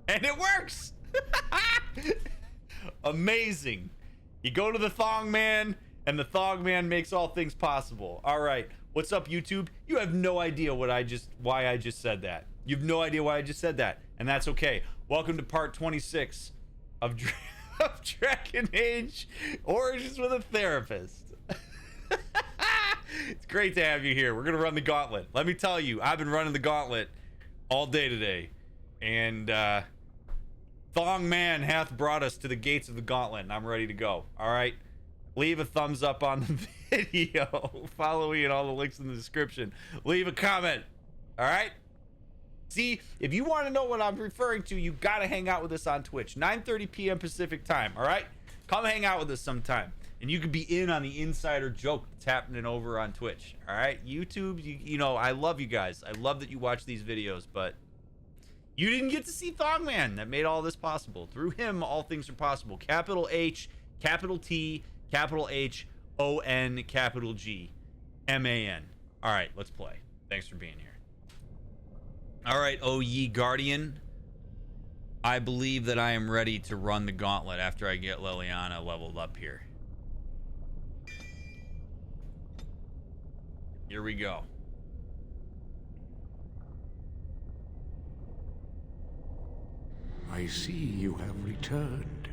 And it works. Amazing. You go to the Thong Man, and the Thong Man makes all things possible. All right. What's up, YouTube? You have no idea why I just said that. You have no idea why I just said that. And that's okay. Welcome to part 26 of Dragon Age Origins with a Therapist. It's great to have you here. We're going to run the gauntlet. Let me tell you, I've been running the gauntlet all day today. And Thong Man hath brought us to the gates of the gauntlet, and I'm ready to go. All right? Leave a thumbs up on the video. Follow me and all the links in the description. Leave a comment. All right? See, if you want to know what I'm referring to, you got to hang out with us on Twitch. 9:30 p.m. Pacific time. All right? Come hang out with us sometime. And you could be in on the insider joke that's happening over on Twitch. All right? YouTube, you know, I love you guys. I love that you watch these videos, but you didn't get to see Thong Man that made all this possible. Through him, all things are possible. Capital H, capital T, capital H, O-N, capital G, M-A-N. All right, let's play. Thanks for being here. All right, O ye Guardian. I believe that I am ready to run the gauntlet after I get Liliana leveled up here. Here we go. I see you have returned.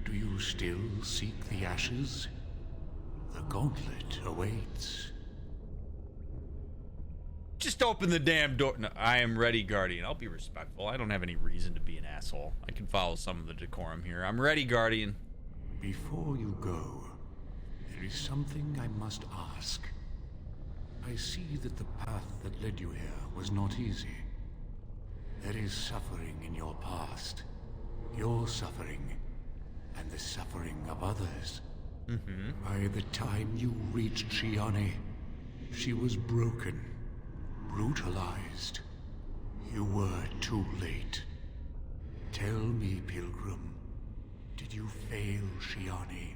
Do you still seek the ashes? The gauntlet awaits. Just open the damn door. No, I am ready, Guardian. I'll be respectful. I don't have any reason to be an asshole. I can follow some of the decorum here. I'm ready, Guardian. Before you go, there is something I must ask. I see that the path that led you here was not easy. There is suffering in your past. Your suffering, and the suffering of others. By the time you reached Shiani, she was broken, brutalized. You were too late. Tell me, Pilgrim, did you fail Shiani?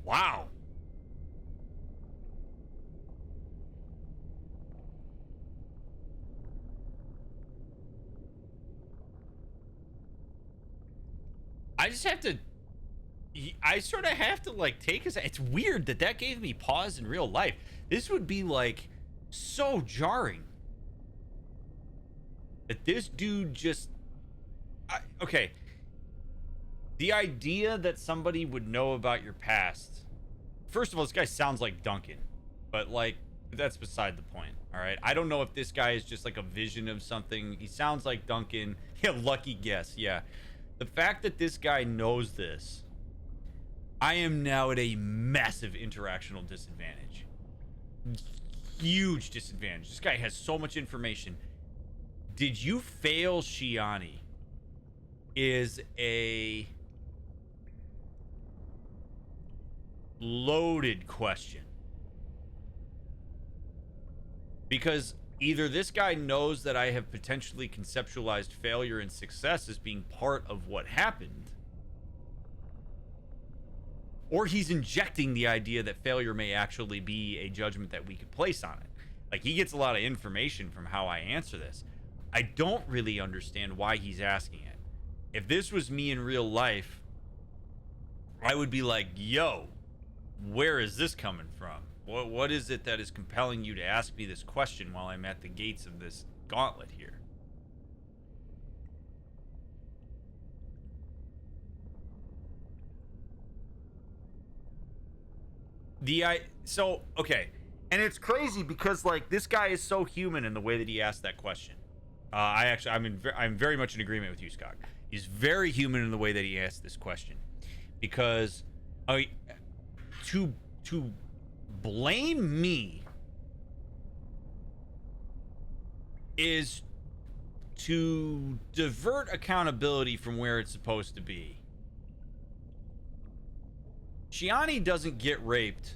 Wow. I just have to, I sort of have to like take us. It's weird that that gave me pause in real life. This would be like so jarring that this dude just, okay. The idea that somebody would know about your past. First of all, this guy sounds like Duncan, but like, that's beside the point. All right. I don't know if this guy is just like a vision of something. He sounds like Duncan. Yeah. Lucky guess. Yeah. The fact that this guy knows this, I am now at a massive interactional disadvantage. Huge disadvantage. This guy has so much information. Did you fail Shiani? Is a loaded question. Because either this guy knows that I have potentially conceptualized failure and success as being part of what happened, or he's injecting the idea that failure may actually be a judgment that we could place on it. Like, he gets a lot of information from how I answer this. I don't really understand why he's asking it. If this was me in real life, I would be like, yo, where is this coming from? What is it that is compelling you to ask me this question while I'm at the gates of this gauntlet here? So, okay. And it's crazy because, like, this guy is so human in the way that he asked that question. I'm very much in agreement with you, Scott. He's very human in the way that he asked this question, because to blame me is to divert accountability from where it's supposed to be. Shiani doesn't get raped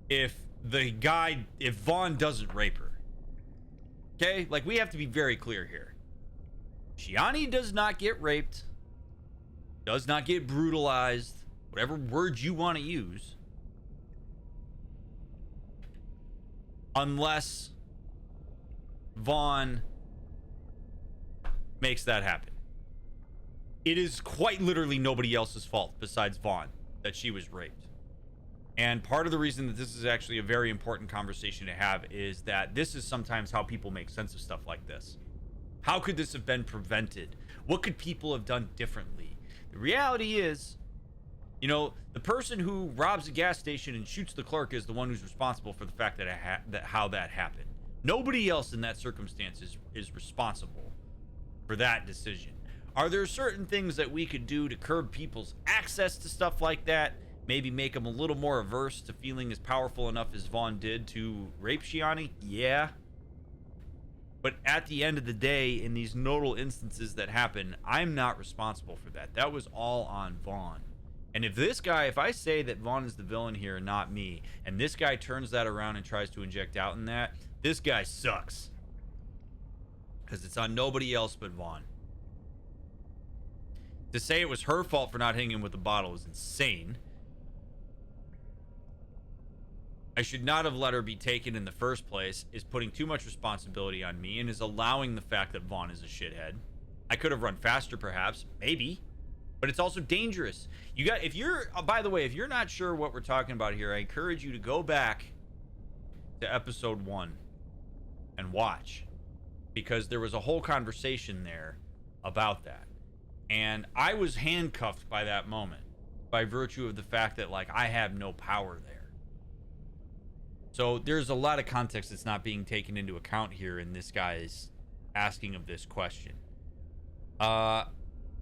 if Vaughn doesn't rape her. Okay? Like, we have to be very clear here. Shiani does not get raped, does not get brutalized, whatever word you want to use, unless Vaughn makes that happen. It is quite literally nobody else's fault besides Vaughn that she was raped. And part of the reason that this is actually a very important conversation to have is that this is sometimes how people make sense of stuff like this. How could this have been prevented? What could people have done differently? The reality is, you know, the person who robs a gas station and shoots the clerk is the one who's responsible for the fact that how that happened. Nobody else in that circumstance is responsible for that decision. Are there certain things that we could do to curb people's access to stuff like that? Maybe make them a little more averse to feeling as powerful enough as Vaughn did to rape Shiani? Yeah. But at the end of the day, in these nodal instances that happen, I'm not responsible for that. That was all on Vaughn. And if I say that Vaughn is the villain here and not me, and this guy turns that around and tries to inject doubt in that, this guy sucks. Because it's on nobody else but Vaughn. To say it was her fault for not hitting him with the bottle is insane. I should not have let her be taken in the first place, is putting too much responsibility on me, and is allowing the fact that Vaughn is a shithead. I could have run faster, perhaps, maybe, but it's also dangerous. By the way, if you're not sure what we're talking about here, I encourage you to go back to episode 1 and watch, because there was a whole conversation there about that. And I was handcuffed by that moment by virtue of the fact that, like, I have no power there. So there's a lot of context that's not being taken into account here in this guy's asking of this question.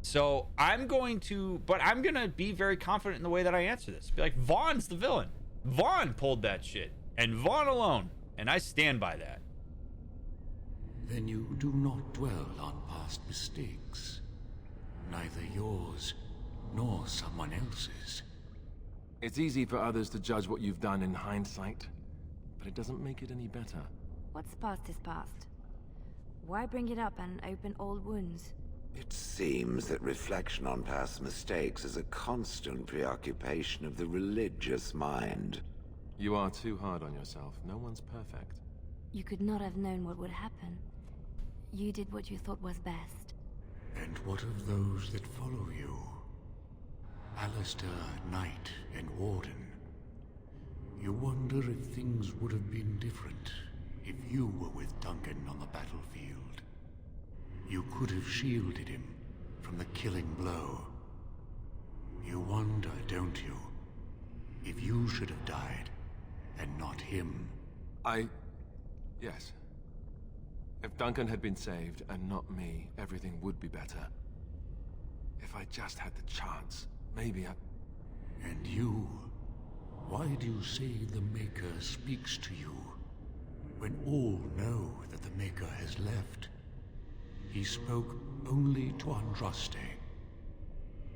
So I'm going to be very confident in the way that I answer this. Be like, Vaughn's the villain. Vaughn pulled that shit, and Vaughn alone, and I stand by that. Then you do not dwell on past mistakes, neither yours nor someone else's. It's easy for others to judge what you've done in hindsight, but it doesn't make it any better. What's past is past. Why bring it up and open old wounds? It seems that reflection on past mistakes is a constant preoccupation of the religious mind. You are too hard on yourself. No one's perfect. You could not have known what would happen. You did what you thought was best. And what of those that follow you? Alistair, Knight, and Warden. You wonder if things would have been different if you were with Duncan on the battlefield. You could have shielded him from the killing blow. You wonder, don't you, if you should have died and not him? Yes. If Duncan had been saved and not me, everything would be better. If I just had the chance, maybe I... And you? Why do you say the Maker speaks to you, when all know that the Maker has left? He spoke only to Andraste.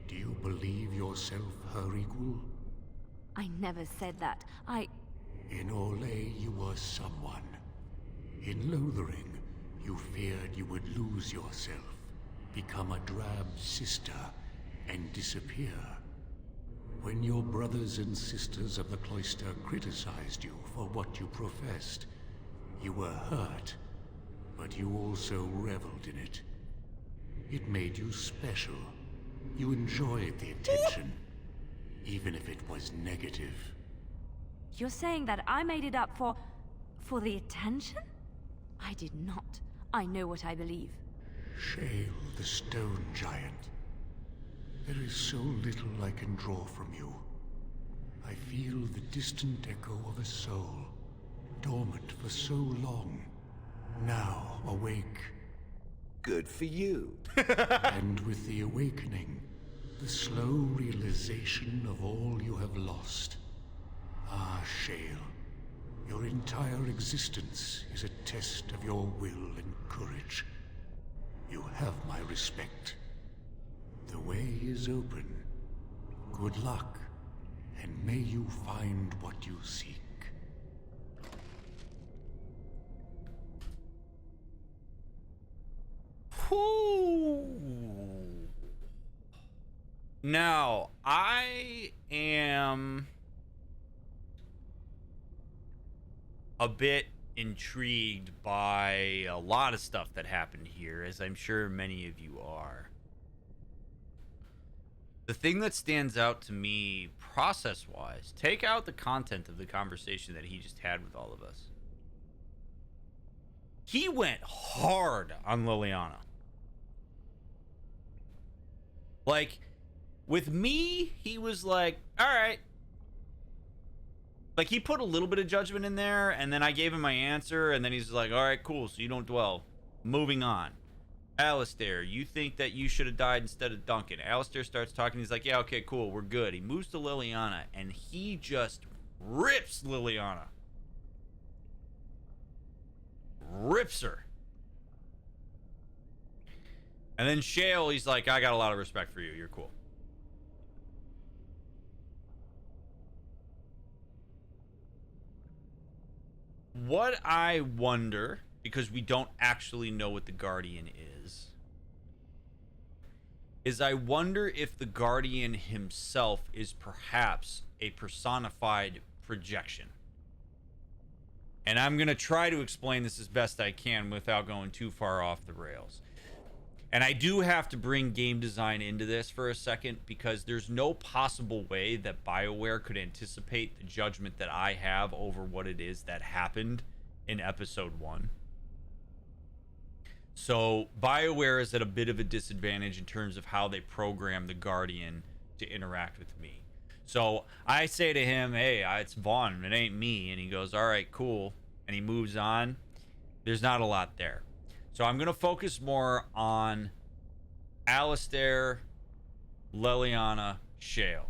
Do you believe yourself her equal? I never said that. In Orlais you were someone. In Lothering, you feared you would lose yourself, become a drab sister, and disappear. When your brothers and sisters of the cloister criticized you for what you professed, you were hurt, but you also reveled in it. It made you special. You enjoyed the attention, even if it was negative. You're saying that I made it up for the attention? I did not. I know what I believe. Shale, the stone giant. There is so little I can draw from you. I feel the distant echo of a soul, dormant for so long, Now awake. Good for you. And with the awakening, the slow realization of all you have lost. Ah, Shale, your entire existence is a test of your will and courage. You have my respect. The way is open. Good luck, and may you find what you seek. Whew. Now, I am a bit intrigued by a lot of stuff that happened here, as I'm sure many of you are. The thing that stands out to me, process-wise, take out the content of the conversation that he just had with all of us. He went hard on Liliana. Like, with me, he was like, all right. Like, he put a little bit of judgment in there, and then I gave him my answer, and then he's like, all right, cool, so you don't dwell. Moving on. Alistair, you think that you should have died instead of Duncan. Alistair starts talking, he's like, yeah, okay, cool, we're good. He moves to Liliana, and he just rips Liliana. Rips her. And then Shale, he's like, I got a lot of respect for you. You're cool. What I wonder, because we don't actually know what the Guardian is I wonder if the Guardian himself is perhaps a personified projection. And I'm going to try to explain this as best I can without going too far off the rails. And I do have to bring game design into this for a second, because there's no possible way that BioWare could anticipate the judgment that I have over what it is that happened in episode 1. So BioWare is at a bit of a disadvantage in terms of how they program the Guardian to interact with me. So I say to him, hey, it's Vaughn, it ain't me. And he goes, all right, cool. And he moves on. There's not a lot there. So I'm going to focus more on Alistair, Liliana, Shale.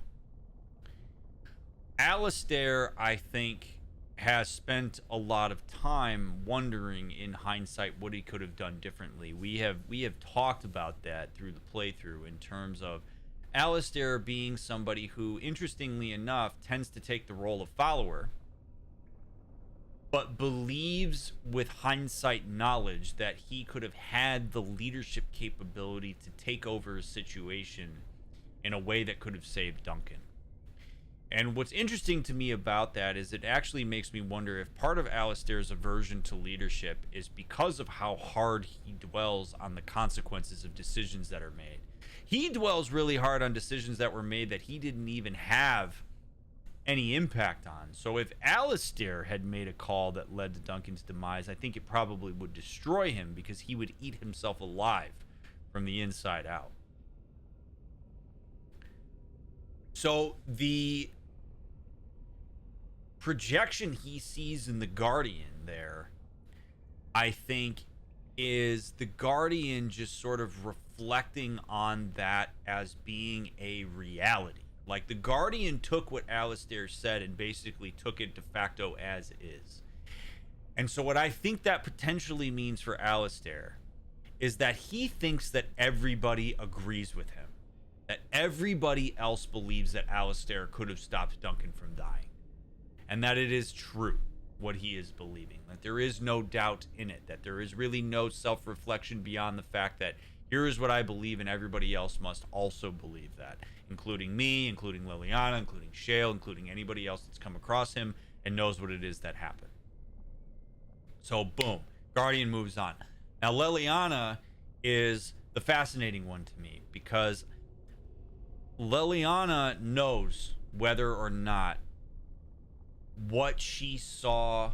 Alistair, I think, has spent a lot of time wondering in hindsight what he could have done differently. We have talked about that through the playthrough in terms of Alistair being somebody who, interestingly enough, tends to take the role of follower, but believes with hindsight knowledge that he could have had the leadership capability to take over a situation in a way that could have saved Duncan. And what's interesting to me about that is it actually makes me wonder if part of Alistair's aversion to leadership is because of how hard he dwells on the consequences of decisions that are made. He dwells really hard on decisions that were made that he didn't even have any impact on. So if Alistair had made a call that led to Duncan's demise, I think it probably would destroy him, because he would eat himself alive from the inside out. So the projection he sees in the Guardian there, I think, is the Guardian just sort of reflecting on that as being a reality. Like, the Guardian took what Alistair said and basically took it de facto as is. And so what I think that potentially means for Alistair is that he thinks that everybody agrees with him. That everybody else believes that Alistair could have stopped Duncan from dying. And that it is true, what he is believing. That there is no doubt in it. That there is really no self-reflection beyond the fact that here is what I believe, and everybody else must also believe that. Including me, including Liliana, including Shale, including anybody else that's come across him and knows what it is that happened. So, boom. Guardian moves on. Now, Liliana is the fascinating one to me, because Liliana knows whether or not what she saw,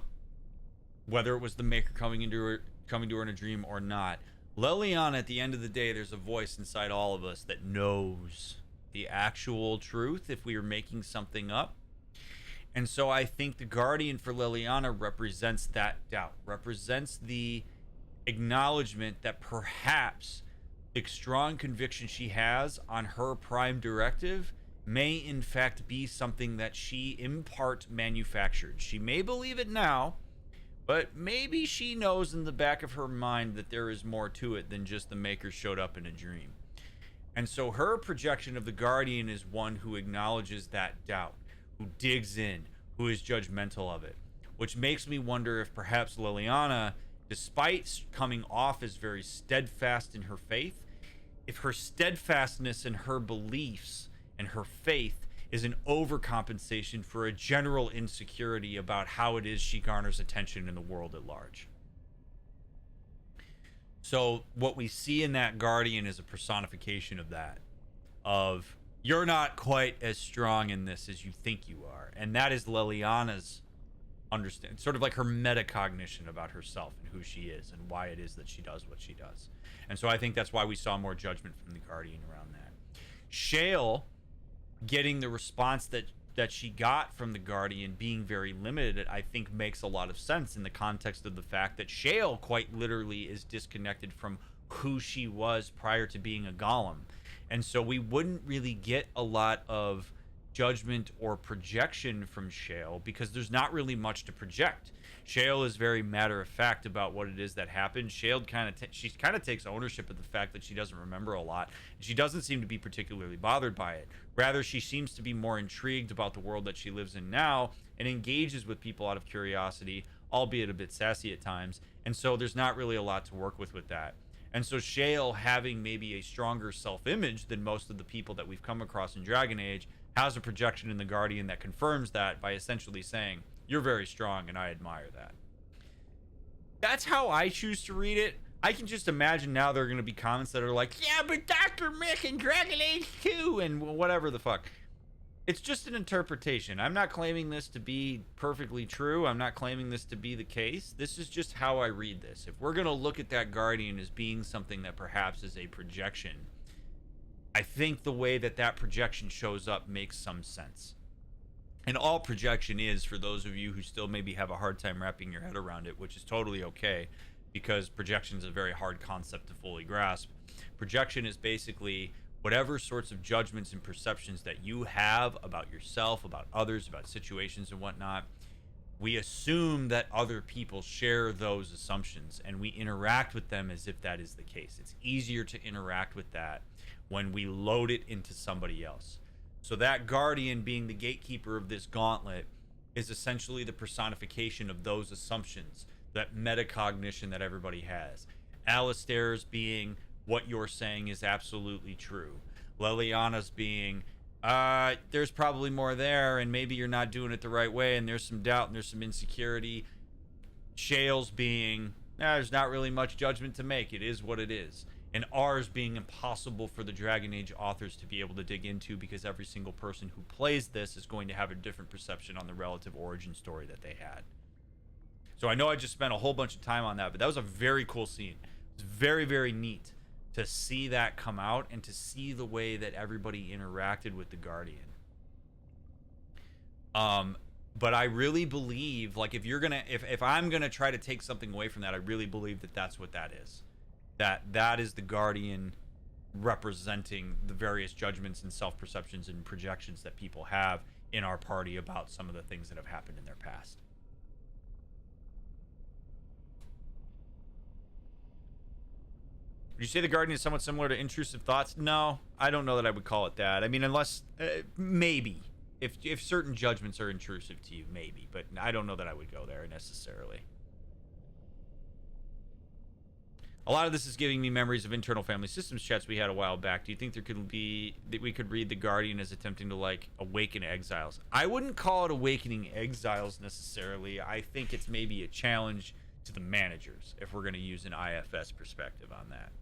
whether it was the Maker coming to her in a dream or not. Liliana, at the end of the day, there's a voice inside all of us that knows the actual truth if we are making something up. And so I think the Guardian for Liliana represents that doubt, represents the acknowledgement that perhaps the strong conviction she has on her prime directive may in fact be something that she in part manufactured. She may believe it now, but maybe she knows in the back of her mind that there is more to it than just the Maker showed up in a dream. And so her projection of the Guardian is one who acknowledges that doubt, who digs in, who is judgmental of it, which makes me wonder if perhaps Liliana, despite coming off as very steadfast in her faith, if her steadfastness in her beliefs and her faith is an overcompensation for a general insecurity about how it is she garners attention in the world at large. So what we see in that Guardian is a personification of that, of you're not quite as strong in this as you think you are. And that is Liliana's understand, sort of like her metacognition about herself and who she is and why it is that she does what she does. And so I think that's why we saw more judgment from the Guardian around that. Shale getting the response that she got from the Guardian being very limited, I think makes a lot of sense in the context of the fact that Shale quite literally is disconnected from who she was prior to being a golem. And so we wouldn't really get a lot of judgment or projection from Shale because there's not really much to project. Shale is very matter of fact about what it is that happened. Shale she kind of takes ownership of the fact that she doesn't remember a lot. She doesn't seem to be particularly bothered by it. Rather, she seems to be more intrigued about the world that she lives in now and engages with people out of curiosity, albeit a bit sassy at times. And so there's not really a lot to work with that. And so Shale, having maybe a stronger self-image than most of the people that we've come across in Dragon Age, has a projection in the Guardian that confirms that by essentially saying, you're very strong and I admire that. That's how I choose to read it. I can just imagine now there are going to be comments that are like, yeah, but DrMick in Dragon Age 2 and whatever the fuck. It's just an interpretation. I'm not claiming this to be perfectly true. I'm not claiming this to be the case. This is just how I read this. If we're going to look at that Guardian as being something that perhaps is a projection, I think the way that that projection shows up makes some sense. And all projection is, for those of you who still maybe have a hard time wrapping your head around it, which is totally okay, because projection is a very hard concept to fully grasp. Projection is basically whatever sorts of judgments and perceptions that you have about yourself, about others, about situations and whatnot. We assume that other people share those assumptions, and we interact with them as if that is the case. It's easier to interact with that when we load it into somebody else. So that Guardian, being the gatekeeper of this gauntlet, is essentially the personification of those assumptions, that metacognition that everybody has. Alistair's being, what you're saying is absolutely true. Liliana's being, there's probably more there, and maybe you're not doing it the right way, and there's some doubt and there's some insecurity. Shale's being, there's not really much judgment to make. It is what it is. And ours being impossible for the Dragon Age authors to be able to dig into, because every single person who plays this is going to have a different perception on the relative origin story that they had. So I know I just spent a whole bunch of time on that, but that was a very cool scene. It's very, very neat to see that come out and to see the way that everybody interacted with the Guardian. But I really believe, like, if I'm gonna try to take something away from that, I really believe that that's what that is. That is the Guardian representing the various judgments and self-perceptions and projections that people have in our party about some of the things that have happened in their past. Would you say the Guardian is somewhat similar to intrusive thoughts? No, I don't know that I would call it that. I mean, unless, maybe. If certain judgments are intrusive to you, maybe. But I don't know that I would go there necessarily. A lot of this is giving me memories of internal family systems chats we had a while back. Do you think there could be, that we could read the Guardian as attempting to, like, awaken exiles? I wouldn't call it awakening exiles necessarily. I think it's maybe a challenge to the managers, if we're going to use an IFS perspective on that.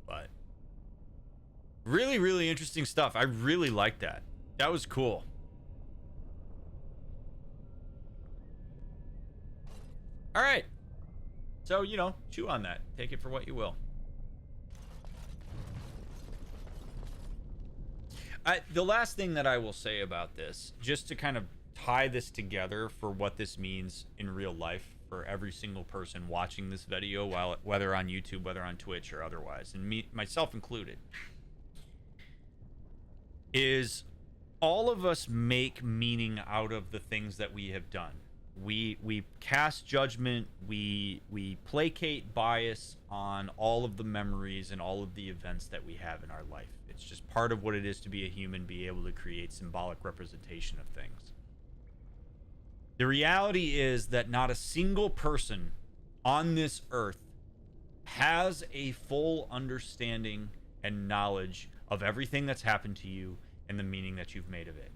But really, really interesting stuff. I really like that. That was cool. All right. So, you know, chew on that. Take it for what you will. The last thing that I will say about this, just to kind of tie this together for what this means in real life for every single person watching this video, whether on YouTube, whether on Twitch, or otherwise, and myself included, is all of us make meaning out of the things that we have done. We cast judgment, we placate bias on all of the memories and all of the events that we have in our life. It's just part of what it is to be a human, be able to create symbolic representation of things. The reality is that not a single person on this earth has a full understanding and knowledge of everything that's happened to you and the meaning that you've made of it.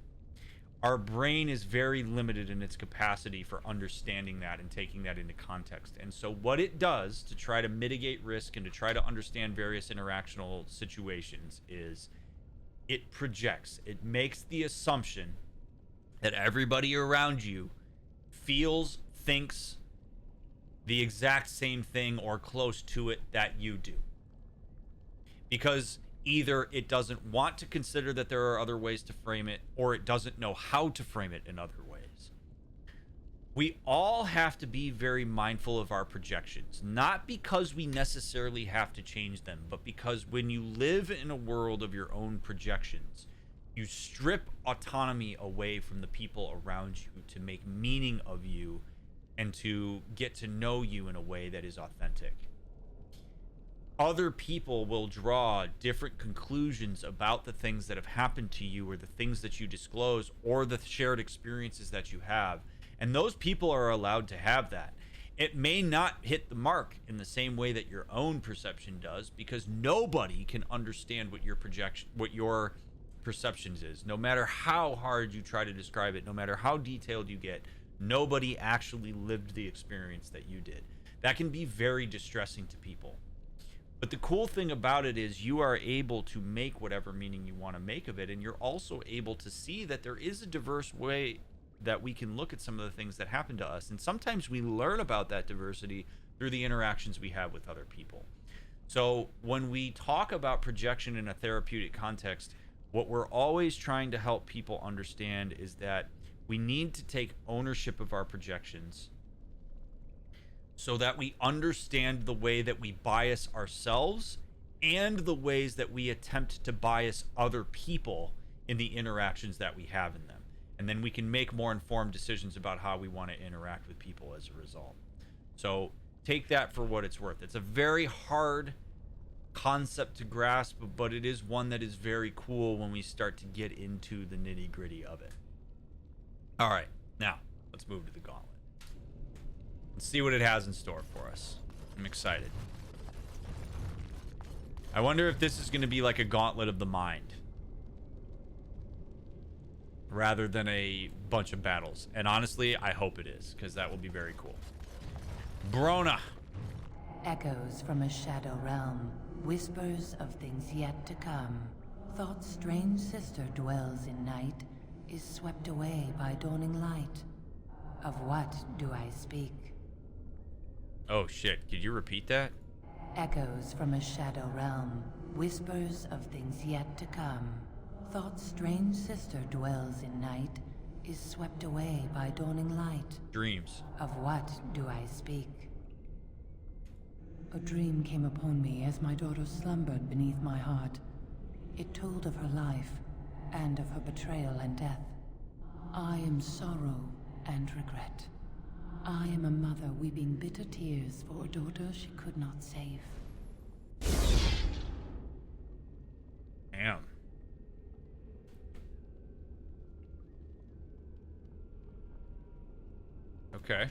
Our brain is very limited in its capacity for understanding that and taking that into context. And so what it does to try to mitigate risk and to try to understand various interactional situations is it projects. It makes the assumption that everybody around you feels, thinks the exact same thing or close to it that you do. Because either it doesn't want to consider that there are other ways to frame it, or it doesn't know how to frame it in other ways. We all have to be very mindful of our projections, not because we necessarily have to change them, but because when you live in a world of your own projections, you strip autonomy away from the people around you to make meaning of you and to get to know you in a way that is authentic. Other people will draw different conclusions about the things that have happened to you or the things that you disclose or the shared experiences that you have. And those people are allowed to have that. It may not hit the mark in the same way that your own perception does, because nobody can understand what your perceptions is. No matter how hard you try to describe it, no matter how detailed you get, nobody actually lived the experience that you did. That can be very distressing to people. But the cool thing about it is you are able to make whatever meaning you want to make of it, and you're also able to see that there is a diverse way that we can look at some of the things that happen to us. And sometimes we learn about that diversity through the interactions we have with other people. So when we talk about projection in a therapeutic context, what we're always trying to help people understand is that we need to take ownership of our projections so that we understand the way that we bias ourselves and the ways that we attempt to bias other people in the interactions that we have in them. And then we can make more informed decisions about how we want to interact with people as a result. So take that for what it's worth. It's a very hard concept to grasp, but it is one that is very cool when we start to get into the nitty-gritty of it. All right, now let's move to the gauntlet. Let's see what it has in store for us. I'm excited. I wonder if this is going to be like a gauntlet of the mind rather than a bunch of battles. And honestly, I hope it is, because that will be very cool. Brona. Echoes from a shadow realm, whispers of things yet to come. Thought's strange sister dwells in night, is swept away by dawning light. Of what do I speak? Oh shit, could you repeat that? Echoes from a shadow realm, whispers of things yet to come. Thought's strange sister dwells in night, is swept away by dawning light. Dreams. Of what do I speak? A dream came upon me as my daughter slumbered beneath my heart. It told of her life, and of her betrayal and death. I am sorrow and regret. I am a mother weeping bitter tears for a daughter she could not save. Damn. Okay.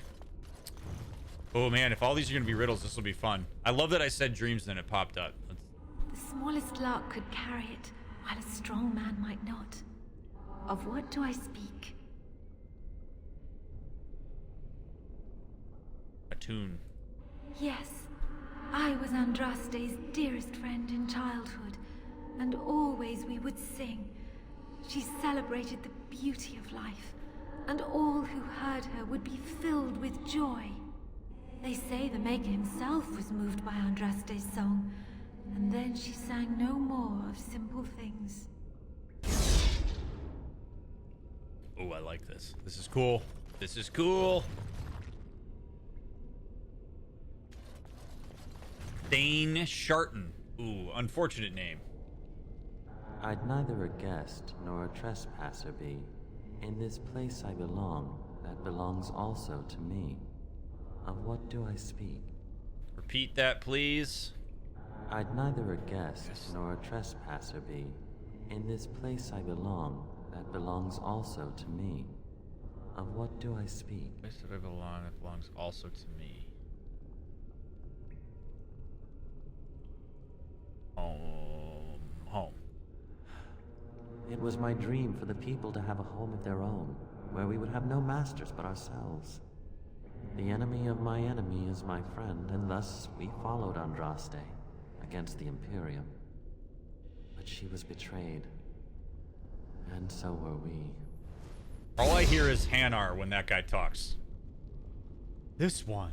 Oh man, if all these are gonna be riddles, this will be fun. I love that I said dreams, then it popped up. The smallest lark could carry it, while a strong man might not. Of what do I speak? A tune. Yes, I was Andraste's dearest friend in childhood, and always we would sing. She celebrated the beauty of life, and all who heard her would be filled with joy. They say the Maker himself was moved by Andraste's song, and then she sang no more of simple things. Oh, I like this. This is cool. This is cool. Thane Sharton. Ooh, unfortunate name. I'd neither a guest nor a trespasser be. In this place I belong, that belongs also to me. Of what do I speak? Repeat that, please. I'd neither a guest nor a trespasser be. In this place I belong, that belongs also to me. Of what do I speak? Place that I belong, that belongs also to me. Home. It was my dream for the people to have a home of their own, where we would have no masters but ourselves. The enemy of my enemy is my friend, and thus we followed Andraste against the Imperium. But she was betrayed, and so were we. All I hear is Hanar when that guy talks. This one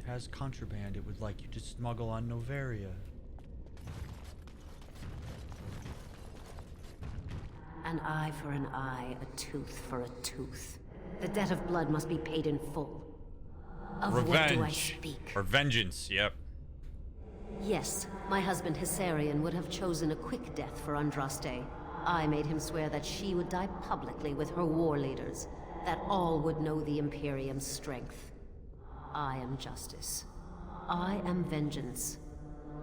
has contraband it would like you to smuggle on Novaria. An eye for an eye, a tooth for a tooth. The debt of blood must be paid in full. Of what do I Revenge. speak? Or vengeance, yep. Yes, my husband Hissarion would have chosen a quick death for Andraste. I made him swear that she would die publicly with her war leaders, that all would know the Imperium's strength. I am justice. I am vengeance.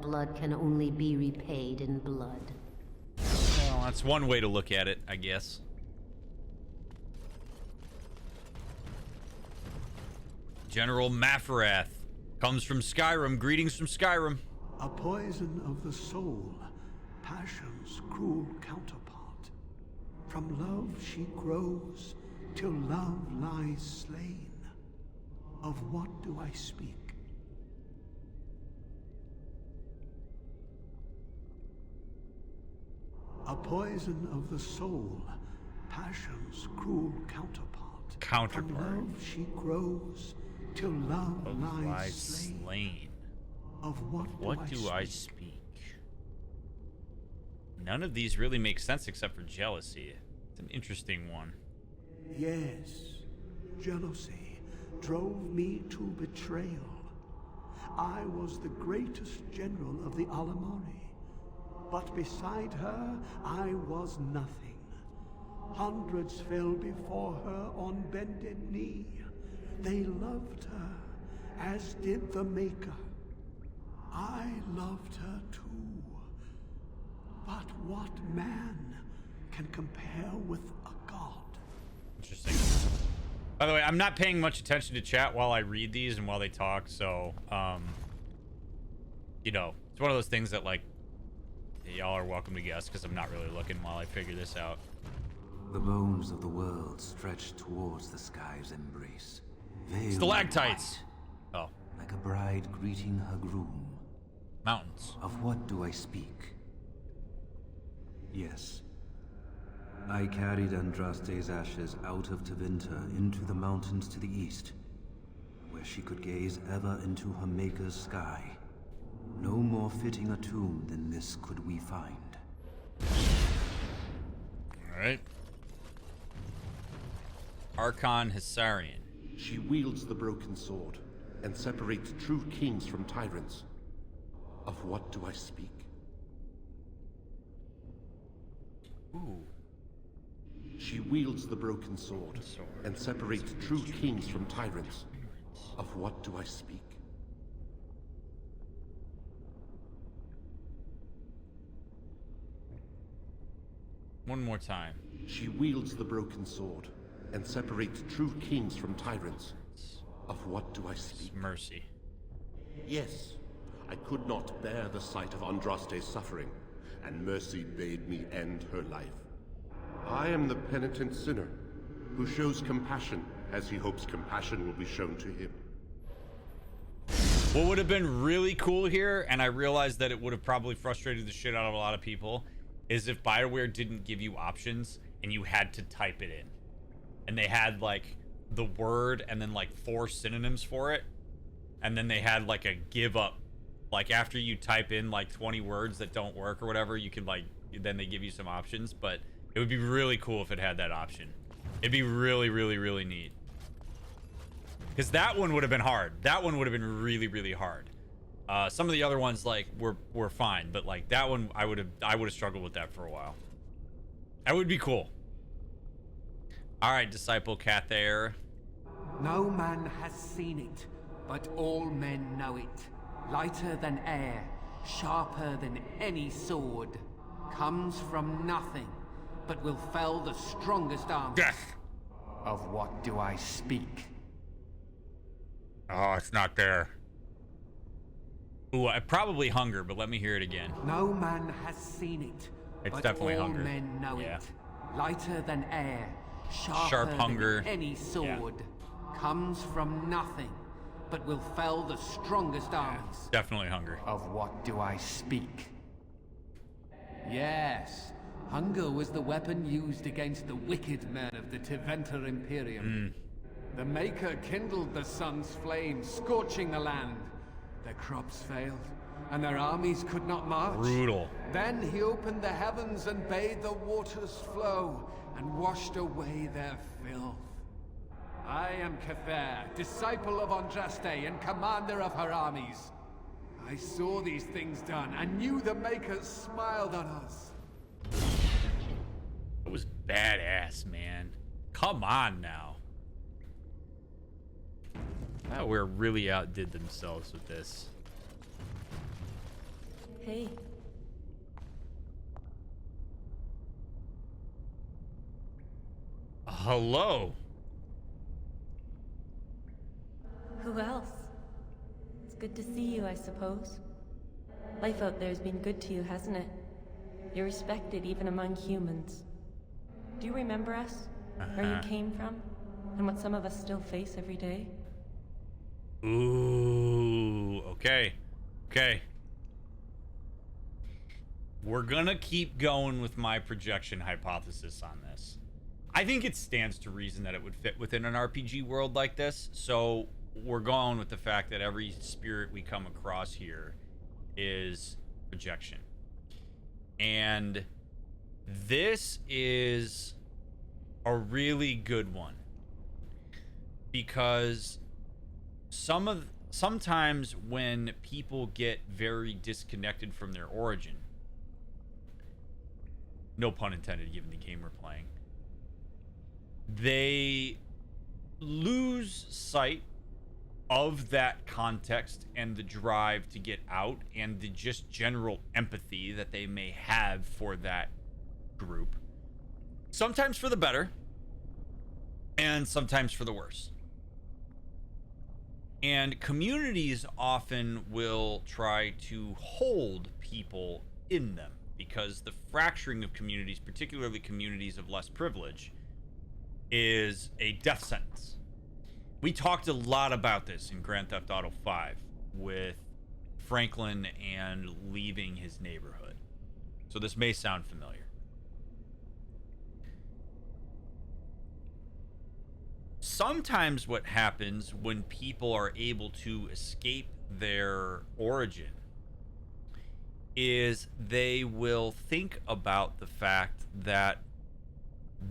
Blood can only be repaid in blood. Well, that's one way to look at it, I guess. General Mafarath comes from Skyrim. Greetings from Skyrim. A poison of the soul, passion's cruel counterpart. From love she grows, till love lies slain. Of what do I speak? A poison of the soul, passion's cruel counterpart. From love she grows, till love lies slain. Of what do I speak? None of these really make sense except for jealousy. It's an interesting one. Yes, jealousy drove me to betrayal. I was the greatest general of the Alamari, but beside her I was nothing. Hundreds fell before her on bended knee. They loved her, as did the Maker. I loved her too. But what man can compare with a god? Interesting. By the way, I'm not paying much attention to chat while I read these and while they talk, so, you know, it's one of those things that, like, y'all are welcome to guess, because I'm not really looking while I figure this out. The bones of the world stretch towards the sky's embrace. Veiled Stalactites! Oh. like a bride greeting her groom. Mountains. Of what do I speak? Yes. I carried Andraste's ashes out of Tevinter into the mountains to the east, where she could gaze ever into her Maker's sky. No more fitting a tomb than this could we find. Alright. Archon Hissarion. She wields the broken sword and separates true kings from tyrants. Of what do I speak? Ooh. She wields the broken sword and separates true kings from tyrants. Of what do I speak? One more time. She wields the broken sword and separates true kings from tyrants. Of what do I speak? Mercy. Yes, I could not bear the sight of Andraste's suffering, and mercy bade me end her life. I am the penitent sinner, who shows compassion as he hopes compassion will be shown to him. What would have been really cool here, and I realized that it would have probably frustrated the shit out of a lot of people, is if BioWare didn't give you options and you had to type it in. And they had like the word and then like 4 synonyms for it. And then they had like a give up. Like after you type in like 20 words that don't work or whatever, you can like, then they give you some options. But it would be really cool if it had that option. It'd be really, really, really neat. Because that one would have been hard. That one would have been really, really hard. Some of the other ones like were fine, but like that one I would have struggled with that for a while. That would be cool. All right, Disciple Cathair. No man has seen it, but all men know it. Lighter than air, sharper than any sword. Comes from nothing, but will fell the strongest arms. Death. Of what do I speak? Oh, it's not there. Ooh, probably hunger, but let me hear it again. No man has seen it, It's but definitely all hunger. men know Yeah. it. Lighter than air, sharper Sharp hunger. than any sword. Comes from nothing, but will fell the strongest armies. Definitely hunger. Of what do I speak? Yes, hunger was the weapon used against the wicked men of the Tiventer Imperium. The Maker kindled the sun's flame, scorching the land. Their crops failed, and their armies could not march. Brutal. Then he opened the heavens and bade the waters flow, and washed away their filth. I am Cathair, disciple of Andraste and commander of her armies. I saw these things done and knew the Makers smiled on us. It was badass, man. Come on now. We're really outdid themselves with this. Hey. Hello. Who else? It's good to see you, I suppose. Life out there's been good to you, hasn't it? You're respected even among humans. Do you remember us? Where you came from? And what some of us still face every day? Ooh, okay. Okay. We're gonna keep going with my projection hypothesis on this. I think it stands to reason that it would fit within an RPG world like this. So we're going with the fact that every spirit we come across here is projection. And this is a really good one. Because sometimes when people get very disconnected from their origin, no pun intended given the game we're playing, they lose sight of that context and the drive to get out and the just general empathy that they may have for that group. Sometimes for the better and sometimes for the worse. And communities often will try to hold people in them because the fracturing of communities, particularly communities of less privilege, is a death sentence. We talked a lot about this in Grand Theft Auto 5 with Franklin and leaving his neighborhood. So this may sound familiar. Sometimes what happens when people are able to escape their origin is they will think about the fact that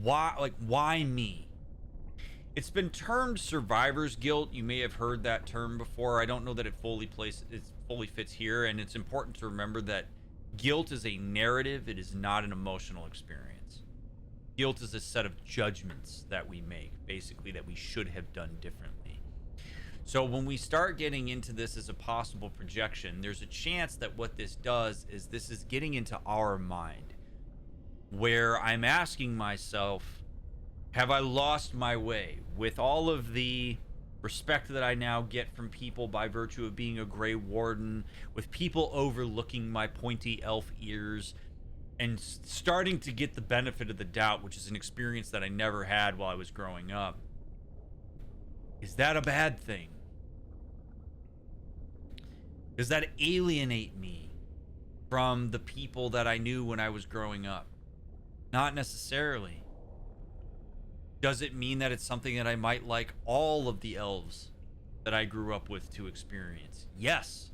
why me? It's been termed survivor's guilt. You may have heard that term before. I don't know that it fully fits here, and it's important to remember that guilt is a narrative. It is not an emotional experience. Guilt is a set of judgments that we make, basically, that we should have done differently. So when we start getting into this as a possible projection, there's a chance that what this does is this is getting into our mind, where I'm asking myself, have I lost my way? With all of the respect that I now get from people by virtue of being a Grey Warden, with people overlooking my pointy elf ears, and starting to get the benefit of the doubt, which is an experience that I never had while I was growing up. Is that a bad thing? Does that alienate me from the people that I knew when I was growing up? Not necessarily. Does it mean that it's something that I might like all of the elves that I grew up with to experience? Yes.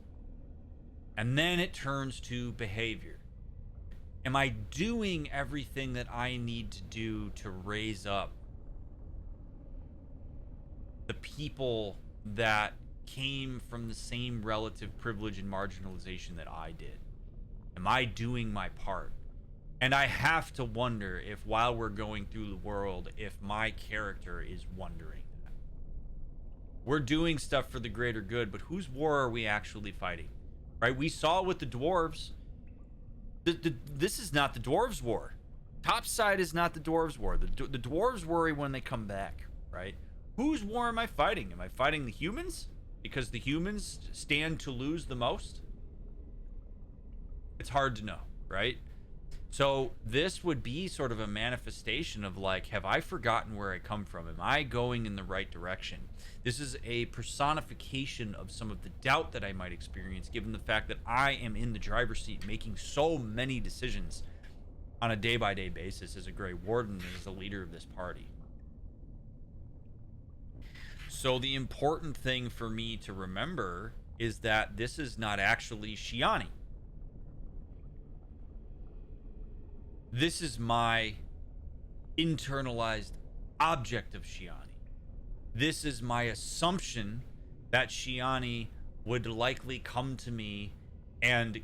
And then it turns to behavior. Am I doing everything that I need to do to raise up the people that came from the same relative privilege and marginalization that I did? Am I doing my part? And I have to wonder if while we're going through the world, if my character is wondering that. We're doing stuff for the greater good, but whose war are we actually fighting? Right? We saw with the dwarves. This is not the dwarves' war. Topside is not the dwarves' war. The dwarves worry when they come back, right? Whose war am I fighting? Am I fighting the humans? Because the humans stand to lose the most? It's hard to know, right? So this would be sort of a manifestation of like, have I forgotten where I come from? Am I going in the right direction? This is a personification of some of the doubt that I might experience, given the fact that I am in the driver's seat making so many decisions on a day-by-day basis as a Grey Warden and as the leader of this party. So the important thing for me to remember is that this is not actually Shiani. This is my internalized object of Shiani. This is my assumption that Shiani would likely come to me and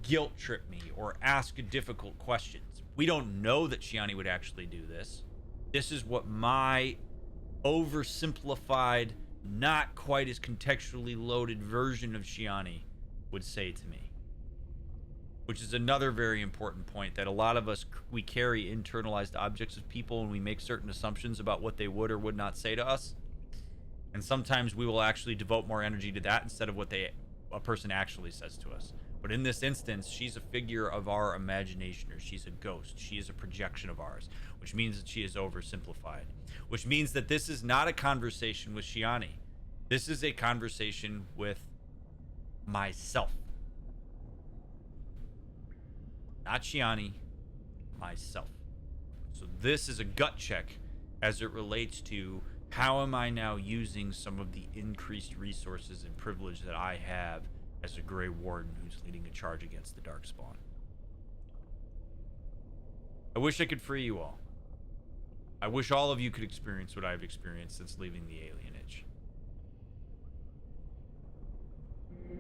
guilt trip me or ask difficult questions. We don't know that Shiani would actually do this. This is what my oversimplified, not quite as contextually loaded version of Shiani would say to me. Which is another very important point, that a lot of us, we carry internalized objects of people and we make certain assumptions about what they would or would not say to us. And sometimes we will actually devote more energy to that instead of what a person actually says to us. But in this instance, she's a figure of our imagination, or she's a ghost. She is a projection of ours, which means that she is oversimplified. Which means that this is not a conversation with Shiani. This is a conversation with myself. Not Shiani, myself. So this is a gut check as it relates to how am I now using some of the increased resources and privilege that I have as a Grey Warden who's leading a charge against the Darkspawn. I wish I could free you all. I wish all of you could experience what I've experienced since leaving the alienage.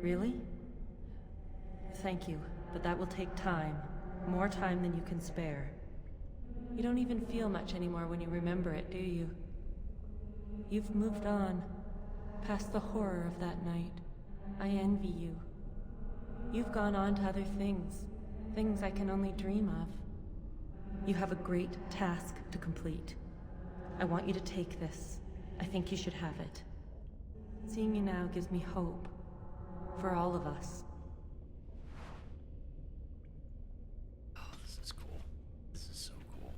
Really? Thank you, but that will take time. More time than you can spare. You don't even feel much anymore when you remember it, do you? You've moved on, past the horror of that night. I envy you. You've gone on to other things, things I can only dream of. You have a great task to complete. I want you to take this. I think you should have it. Seeing you now gives me hope. For all of us. This is cool. This is so cool.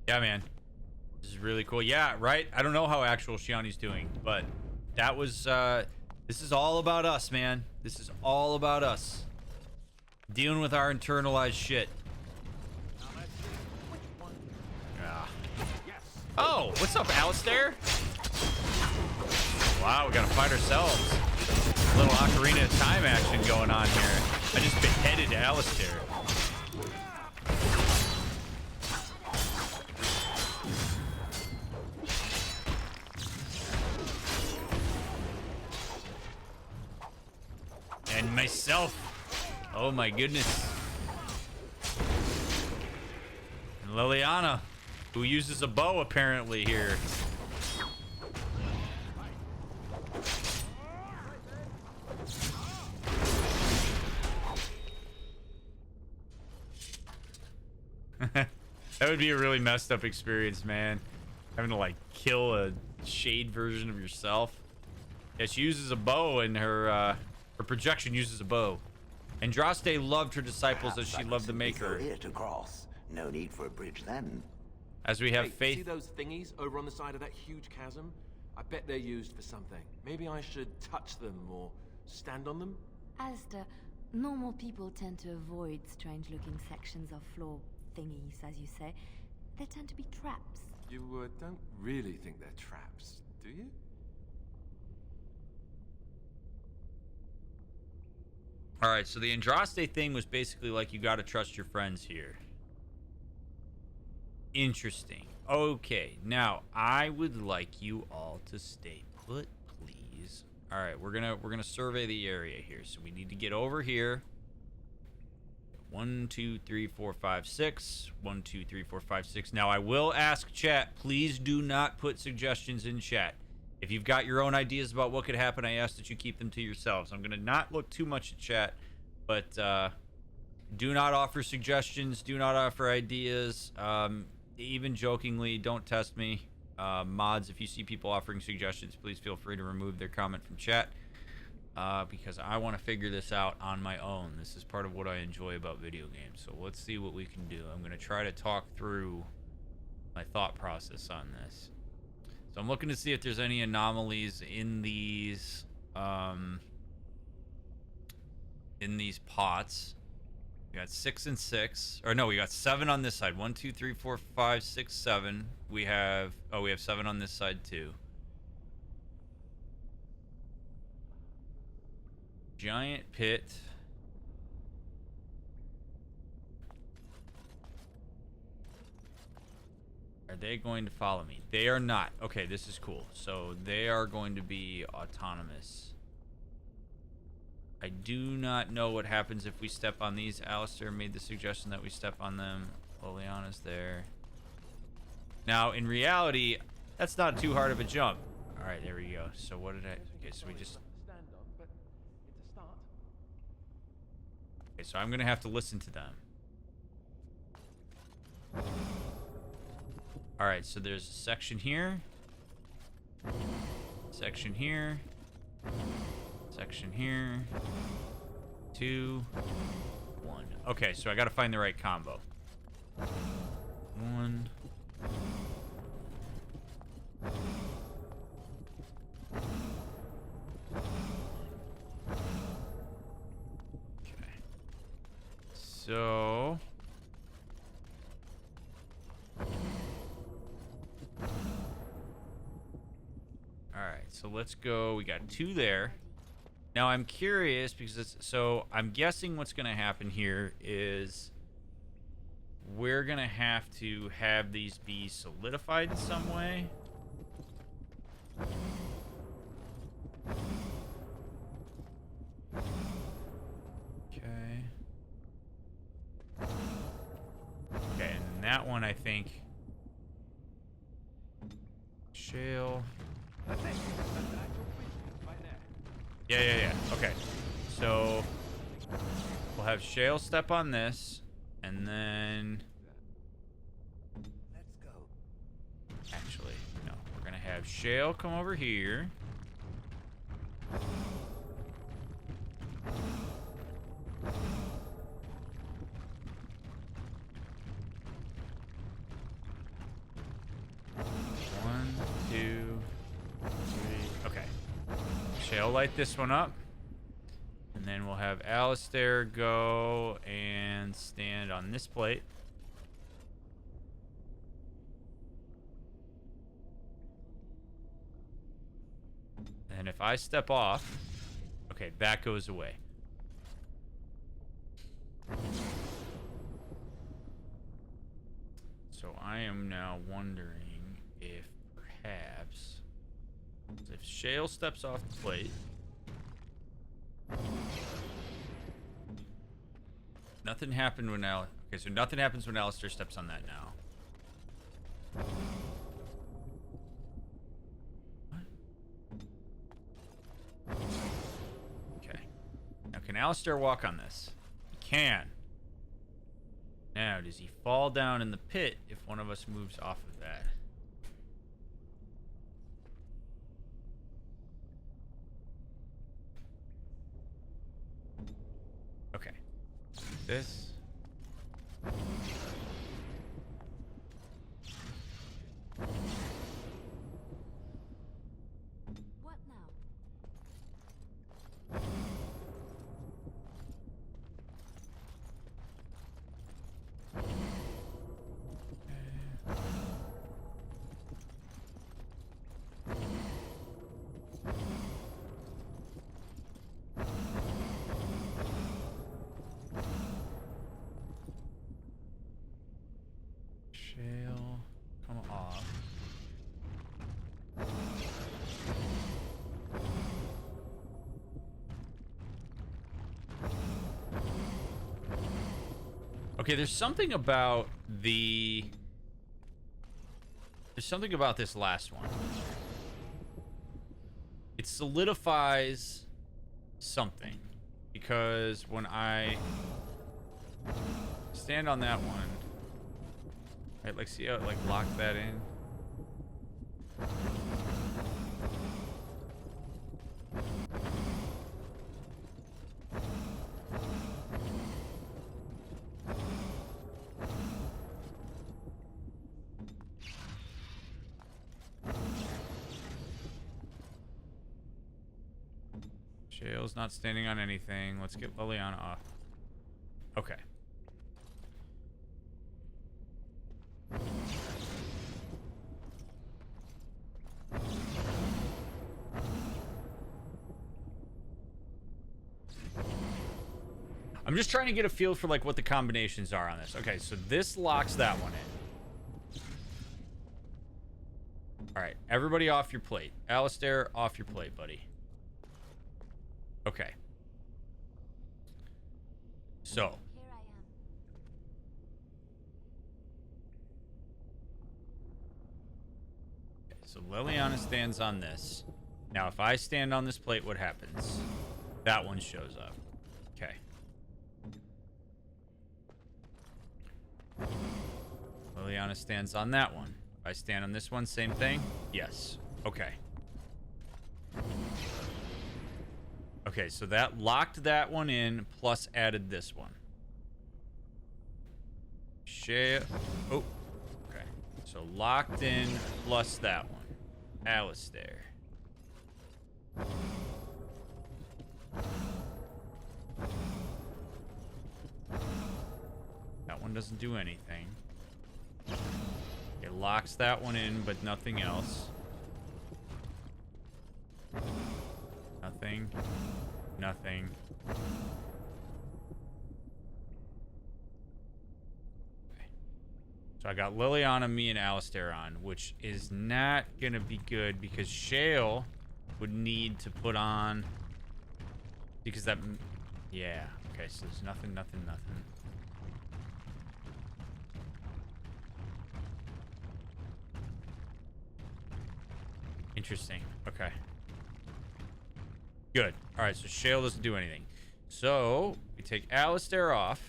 Yeah, man. This is really cool. Yeah, right? I don't know how actual Shiani's doing, but that was, this is all about us, man. This is all about us. Dealing with our internalized shit. Yeah. Oh, what's up, Alistair? Wow, we gotta fight ourselves. A little Ocarina of Time action going on here. I just beheaded Alistair. And myself. Oh my goodness. And Liliana, who uses a bow apparently here. That would be a really messed up experience, man. Having to like kill a shade version of yourself. Yeah, she uses a bow, and her projection uses a bow. Andraste loved her disciples as she loved the Maker. Here to cross. No need for a bridge then. As we have Hey, faith. see those thingies over on the side of that huge chasm? I bet they're used for something. Maybe I should touch them or Stand on them? Alistair, normal people tend to avoid strange-looking sections of floor thingies, as you say. They tend to be traps. You don't really think they're traps, do you? Alright, so the Andraste thing was basically like you gotta trust your friends here. Interesting. Okay, now I would like you all to stay put, please. Alright, we're gonna survey the area here. So we need to get over here. 1, 2, 3, 4, 5, 6. 1, 2, 3, 4, 5, 6. Now I will ask chat, please do not put suggestions in chat. If you've got your own ideas about what could happen, I ask that you keep them to yourselves. I'm gonna not look too much at chat, but do not offer suggestions, do not offer ideas. Even jokingly, don't test me. Mods, if you see people offering suggestions, please feel free to remove their comment from chat. Because I want to figure this out on my own. This is part of what I enjoy about video games. So let's see what we can do. I'm going to try to talk through my thought process on this. So I'm looking to see if there's any anomalies in these pots. We got 6 and 6. Or no, we got 7 on this side. 1, 2, 3, 4, 5, 6, 7. We have 7 on this side too. Giant pit. Are they going to follow me? They are not. Okay, this is cool. So they are going to be autonomous. I do not know what happens if we step on these. Alistair made the suggestion that we step on them. Liliana's there. Now, in reality, that's not too hard of a jump. All right, there we go. So what did I... Okay, so we just... Okay, so I'm going to have to listen to them. All right, so there's a section here. Section here. Section here. 2, 1. Okay, so I got to find the right combo. 1. Okay. So... Alright, so let's go. We got 2 there. Now I'm curious because it's... So I'm guessing what's going to happen here is we're going to have to have these be solidified in some way. Okay. Okay, and that one I think... Shale... Yeah. Okay. So we'll have Shale step on this, and then... Let's go. Actually, no. We're gonna have Shale come over here. One, 2, 3. Okay. Shale light this one up. And then we'll have Alistair go and stand on this plate. And if I step off... Okay, that goes away. So I am now wondering if perhaps... If Shale steps off the plate... Nothing happened when Okay, so nothing happens when Alistair steps on that now. What? Okay. Now, can Alistair walk on this? He can. Now, does he fall down in the pit if one of us moves off of that? Okay. This. What now? Okay, there's something about the... There's something about this last one. It solidifies something. Because when I stand on that one... Right, like, see how it, like, locked that in? Shale's not standing on anything. Let's get Liliana off. Okay. I'm just trying to get a feel for like what the combinations are on this. Okay, so this locks that one in. All right, everybody off your plate. Alistair, off your plate, buddy. Okay. So. Here I am. Okay, so Liliana stands on this. Now, if I stand on this plate, what happens? That one shows up. Okay. Liliana stands on that one. If I stand on this one, same thing? Yes. Okay. Okay, so that locked that one in, plus added this one. Share. Oh. Okay. So locked in, plus that one. Alistair. That one doesn't do anything. It locks that one in, but nothing else. Nothing. Nothing. Okay. So I got Liliana, me, and Alistair on, which is not gonna be good because Shale would need to put on, because that, yeah. Okay, so there's nothing. Interesting. Okay. Good. All right, so Shale doesn't do anything. So we take Alistair off.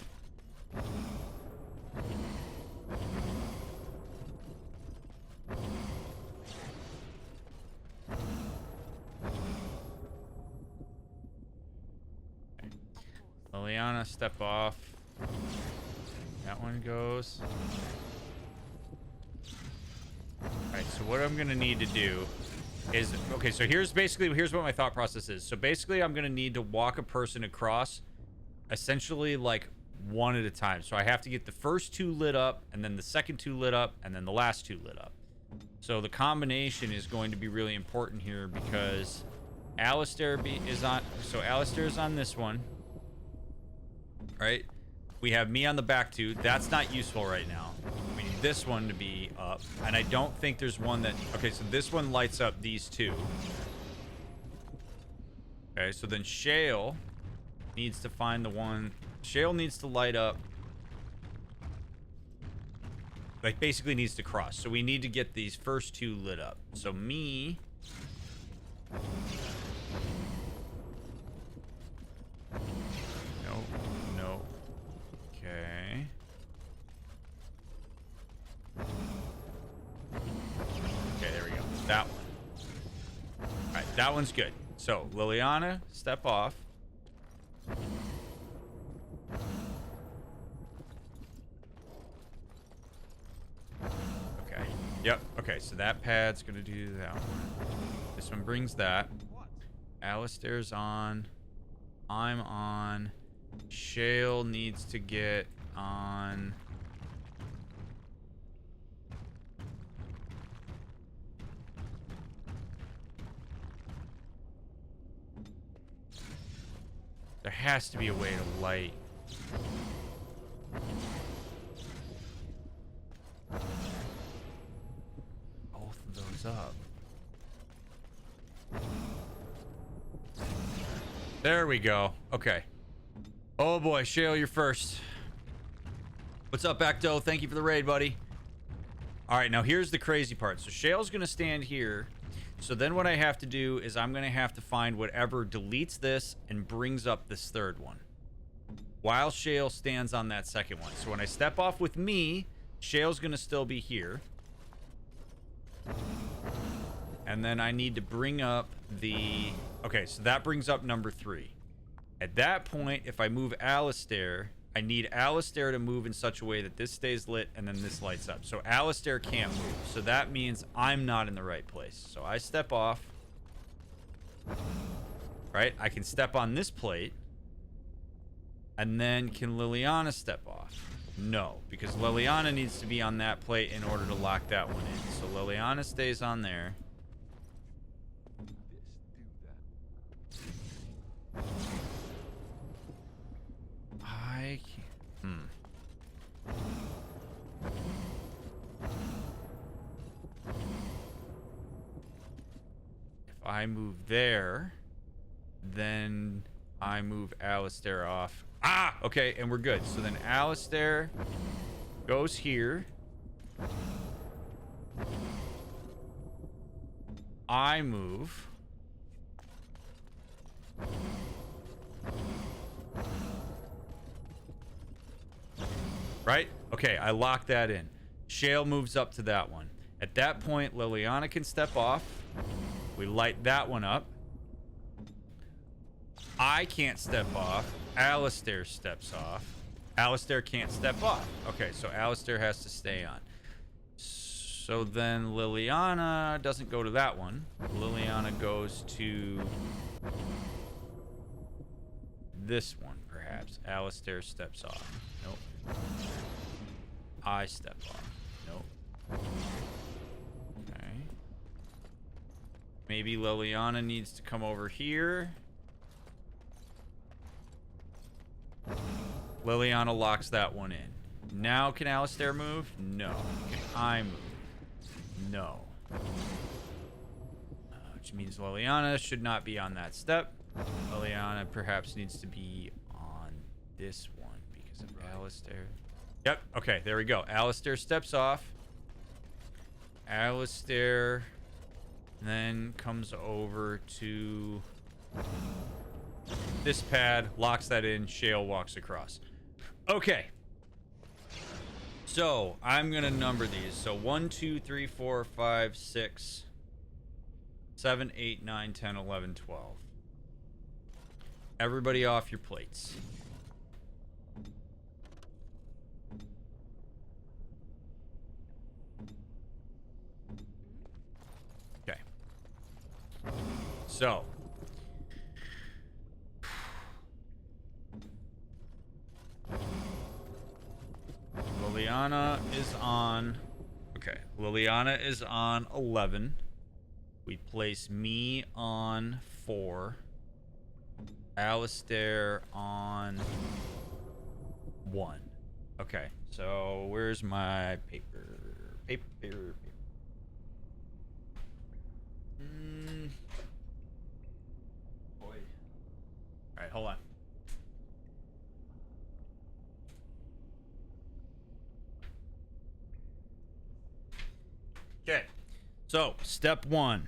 Okay. Liliana, step off. That one goes. All right, so what I'm gonna need to do is, okay, so here's what my thought process is. So basically I'm gonna need to walk a person across essentially like one at a time. So I have to get the first two lit up, and then the second two lit up, and then the last two lit up. So the combination is going to be really important here because Alistair is on this one, right? We have me on the back two. That's not useful right now. We need this one to be up. And I don't think there's one that... Okay, so this one lights up these two. Okay, so then Shale needs to find the one... Shale needs to light up... Like, basically needs to cross. So we need to get these first two lit up. So me... No. Okay. Okay, there we go. That one. All right, that one's good. So, Liliana, step off. Okay. Yep. Okay, so that pad's gonna do that one. This one brings that. Alistair's on. I'm on. Shale needs to get on. There has to be a way to light. Both of those up. There we go. Okay. Oh boy, Shale, you're first. What's up, Ecto? Thank you for the raid, buddy. All right, now here's the crazy part. So Shale's going to stand here. So then what I have to do is I'm going to have to find whatever deletes this and brings up this third one, while Shale stands on that second one. So when I step off with me, Shale's going to still be here. And then I need to bring up the... Okay, so that brings up number 3. At that point, if I move Alistair, I need Alistair to move in such a way that this stays lit and then this lights up. So Alistair can't move. So that means I'm not in the right place. So I step off. Right? I can step on this plate. And then can Liliana step off? No, because Liliana needs to be on that plate in order to lock that one in. So Liliana stays on there. I can't. If I move there, then I move Alistair off. Ah, okay, and we're good. So then Alistair goes here. I move. Right? Okay, I lock that in. Shale moves up to that one. At that point, Liliana can step off. We light that one up. I can't step off. Alistair steps off. Alistair can't step off. Okay, so Alistair has to stay on. So then Liliana doesn't go to that one. Liliana goes to this one, perhaps. Alistair steps off. Nope. I step off. Nope. Okay. Maybe Liliana needs to come over here. Liliana locks that one in. Now can Alistair move? No. Can I move? No. Which means Liliana should not be on that step. Liliana perhaps needs to be on this one because of Alistair. Yep. Okay, there we go. Alistair steps off. Alistair then comes over to this pad, locks that in. Shale walks across. Okay. So I'm gonna number these. So 1, 2, 3, 4, 5, 6, 7, 8, 9, 10, 11, 12. Everybody off your plates. Okay. So Liliana is on... Okay, Liliana is on 11. We place me on 4. Alistair on 1. Okay, so where's my paper? Paper. Boy. Alright, hold on. Okay, so step 1.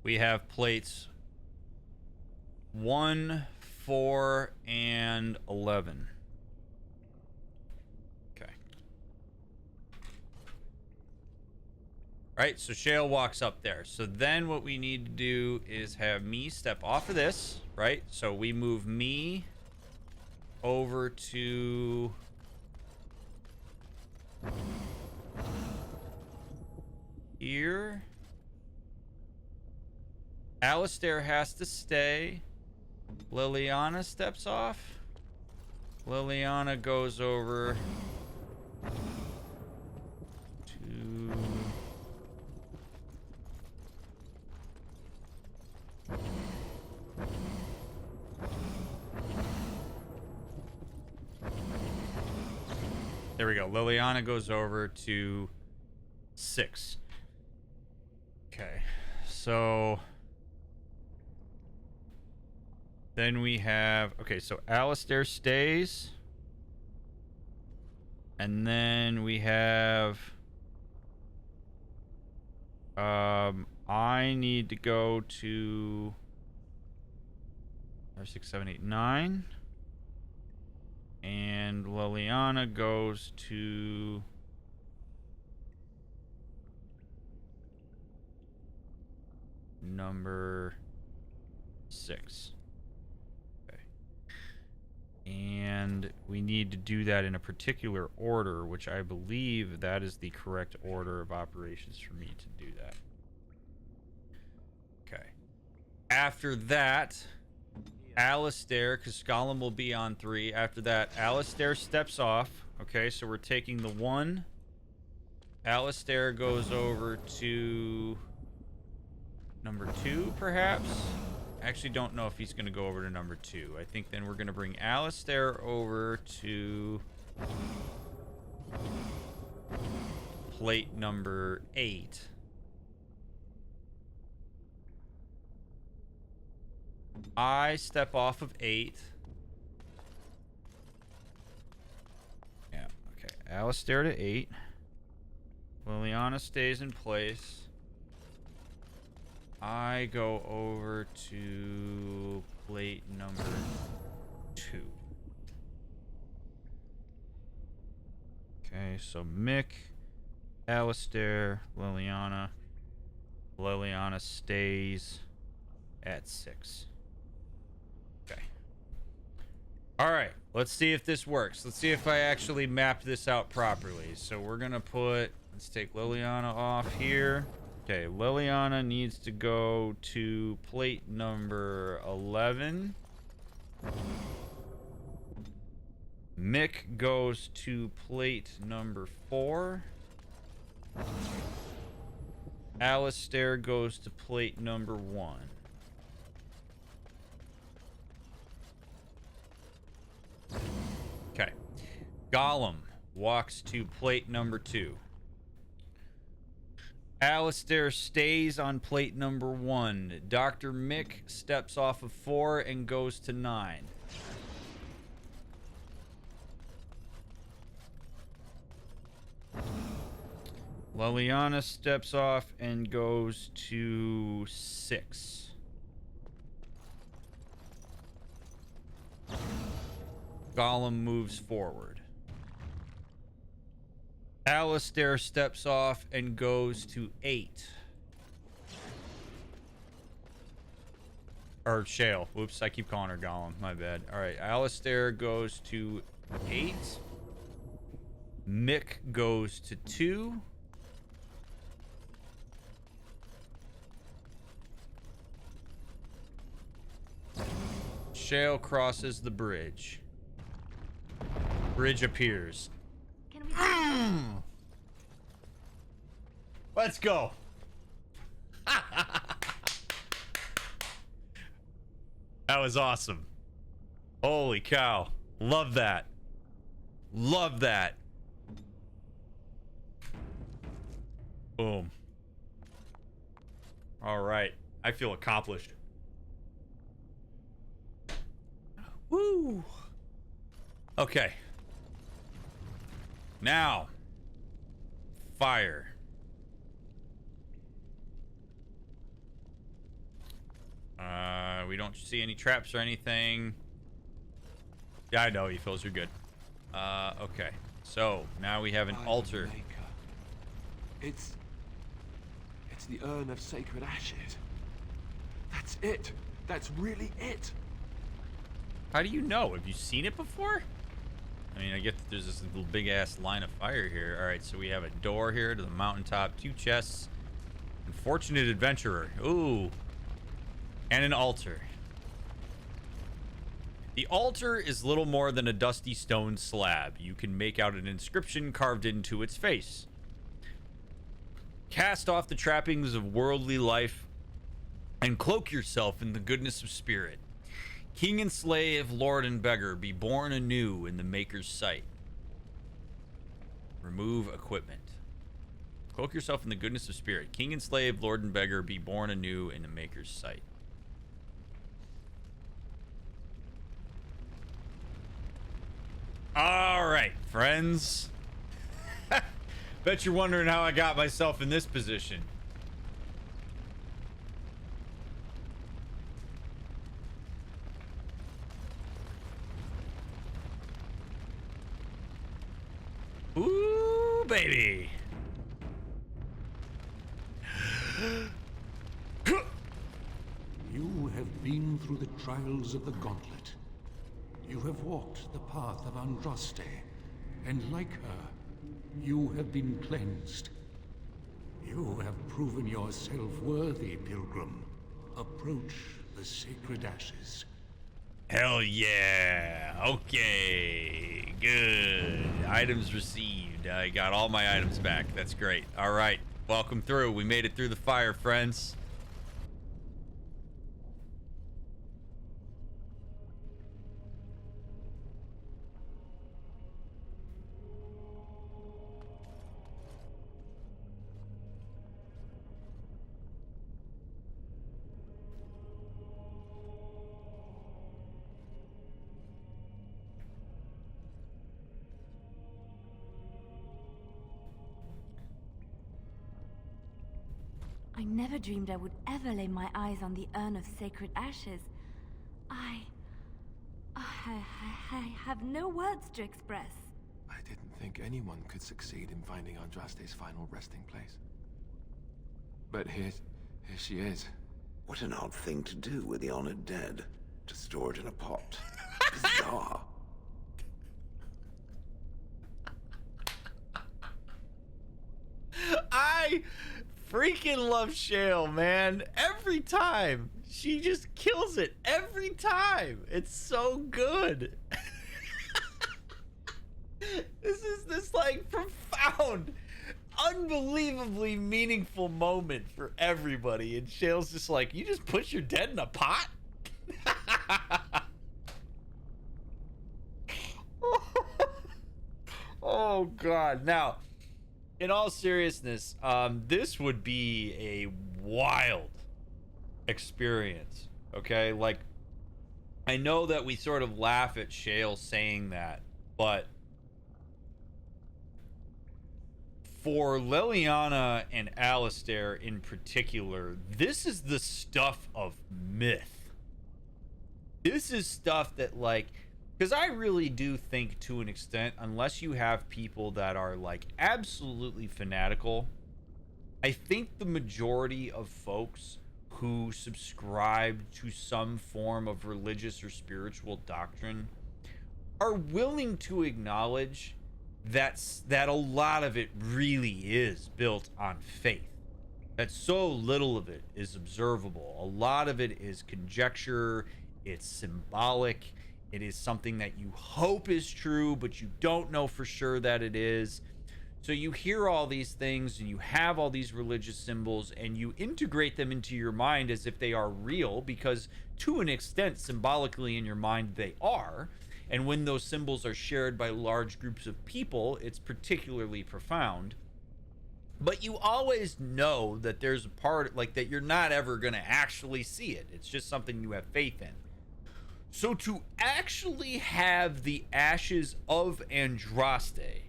We have plates 1, 4, and 11. Okay. Right, so Shale walks up there. So then what we need to do is have me step off of this, right? So we move me over to... here. Alistair has to stay. Liliana steps off. Liliana goes over to... There we go. Liliana goes over to 6. Okay, so then we have... Okay, so Alistair stays. And then we have... I need to go to... 5, 6, 7, 8, 9. And Liliana goes to... number 6. Okay. And we need to do that in a particular order, which I believe that is the correct order of operations for me to do that. Okay. After that, Alistair, because Gollum will be on 3. After that, Alistair steps off. Okay, so we're taking the 1. Alistair goes over to... number 2, perhaps? I actually don't know if he's going to go over to number 2. I think then we're going to bring Alistair over to plate number 8. I step off of 8. Yeah, okay. Alistair to 8. Liliana stays in place. I go over to plate number 2. Okay, so Mick, Alistair, Liliana. Liliana stays at 6. Okay. Alright, let's see if this works. Let's see if I actually mapped this out properly. So we're gonna put... let's take Liliana off here. Okay, Liliana needs to go to plate number 11. Mick goes to plate number 4. Alistair goes to plate number 1. Okay. Gollum walks to plate number 2. Alistair stays on plate number 1. Dr. Mick steps off of 4 and goes to 9. Liliana steps off and goes to 6. Gollum moves forward. Alistair steps off and goes to 8. Or Shale. Whoops, I keep calling her Gollum. My bad. Alright, Alistair goes to 8. Mick goes to 2. Shale crosses the bridge. Bridge appears. Can we... Let's go. That was awesome. Holy cow. Love that. Love that. Boom. All right. I feel accomplished. Woo. Okay. Now. Fire. We don't see any traps or anything. Yeah, I know, Ethos, you're good. Okay. So, now we have an altar. It's the urn of sacred ashes. That's it. That's really it. How do you know? Have you seen it before? I mean, I get that there's this little big-ass line of fire here. All right, so we have a door here to the mountaintop, 2 chests, Unfortunate Adventurer. Ooh. And an altar. The altar is little more than a dusty stone slab. You can make out an inscription carved into its face. Cast off the trappings of worldly life and cloak yourself in the goodness of spirit. King and slave, lord and beggar, be born anew in the Maker's sight. Remove equipment. Cloak yourself in the goodness of spirit. King and slave, lord and beggar, be born anew in the Maker's sight. All right, friends. Bet you're wondering how I got myself in this position. Ooh, baby. You have been through the trials of the Gauntlet. You have walked the path of Andraste, and like her, you have been cleansed. You have proven yourself worthy, Pilgrim. Approach the sacred ashes. Hell yeah. Okay. Good. Items received. I got all my items back. That's great. All right. Welcome through. We made it through the fire, friends. I never dreamed I would ever lay my eyes on the urn of sacred ashes. I have no words to express. I didn't think anyone could succeed in finding Andraste's final resting place. But here she is. What an odd thing to do with the honored dead. To store it in a pot. Bizarre. I freaking love Shale, man. Every time. She just kills it. Every time. It's so good. This is this like profound, unbelievably meaningful moment for everybody. And Shale's just like, you just put your dead in a pot? Oh, God. Now, in all seriousness, this would be a wild experience, okay? Like, I know that we sort of laugh at Shale saying that, but for Liliana and Alistair in particular, this is the stuff of myth. This is stuff that, like, because I really do think to an extent, unless you have people that are like absolutely fanatical, I think the majority of folks who subscribe to some form of religious or spiritual doctrine are willing to acknowledge that a lot of it really is built on faith. That so little of it is observable. A lot of it is conjecture, it's symbolic. It is something that you hope is true, but you don't know for sure that it is. So you hear all these things and you have all these religious symbols and you integrate them into your mind as if they are real, because to an extent, symbolically in your mind, they are. And when those symbols are shared by large groups of people, it's particularly profound. But you always know that there's a part like that you're not ever going to actually see it. It's just something you have faith in. So to actually have the ashes of Andraste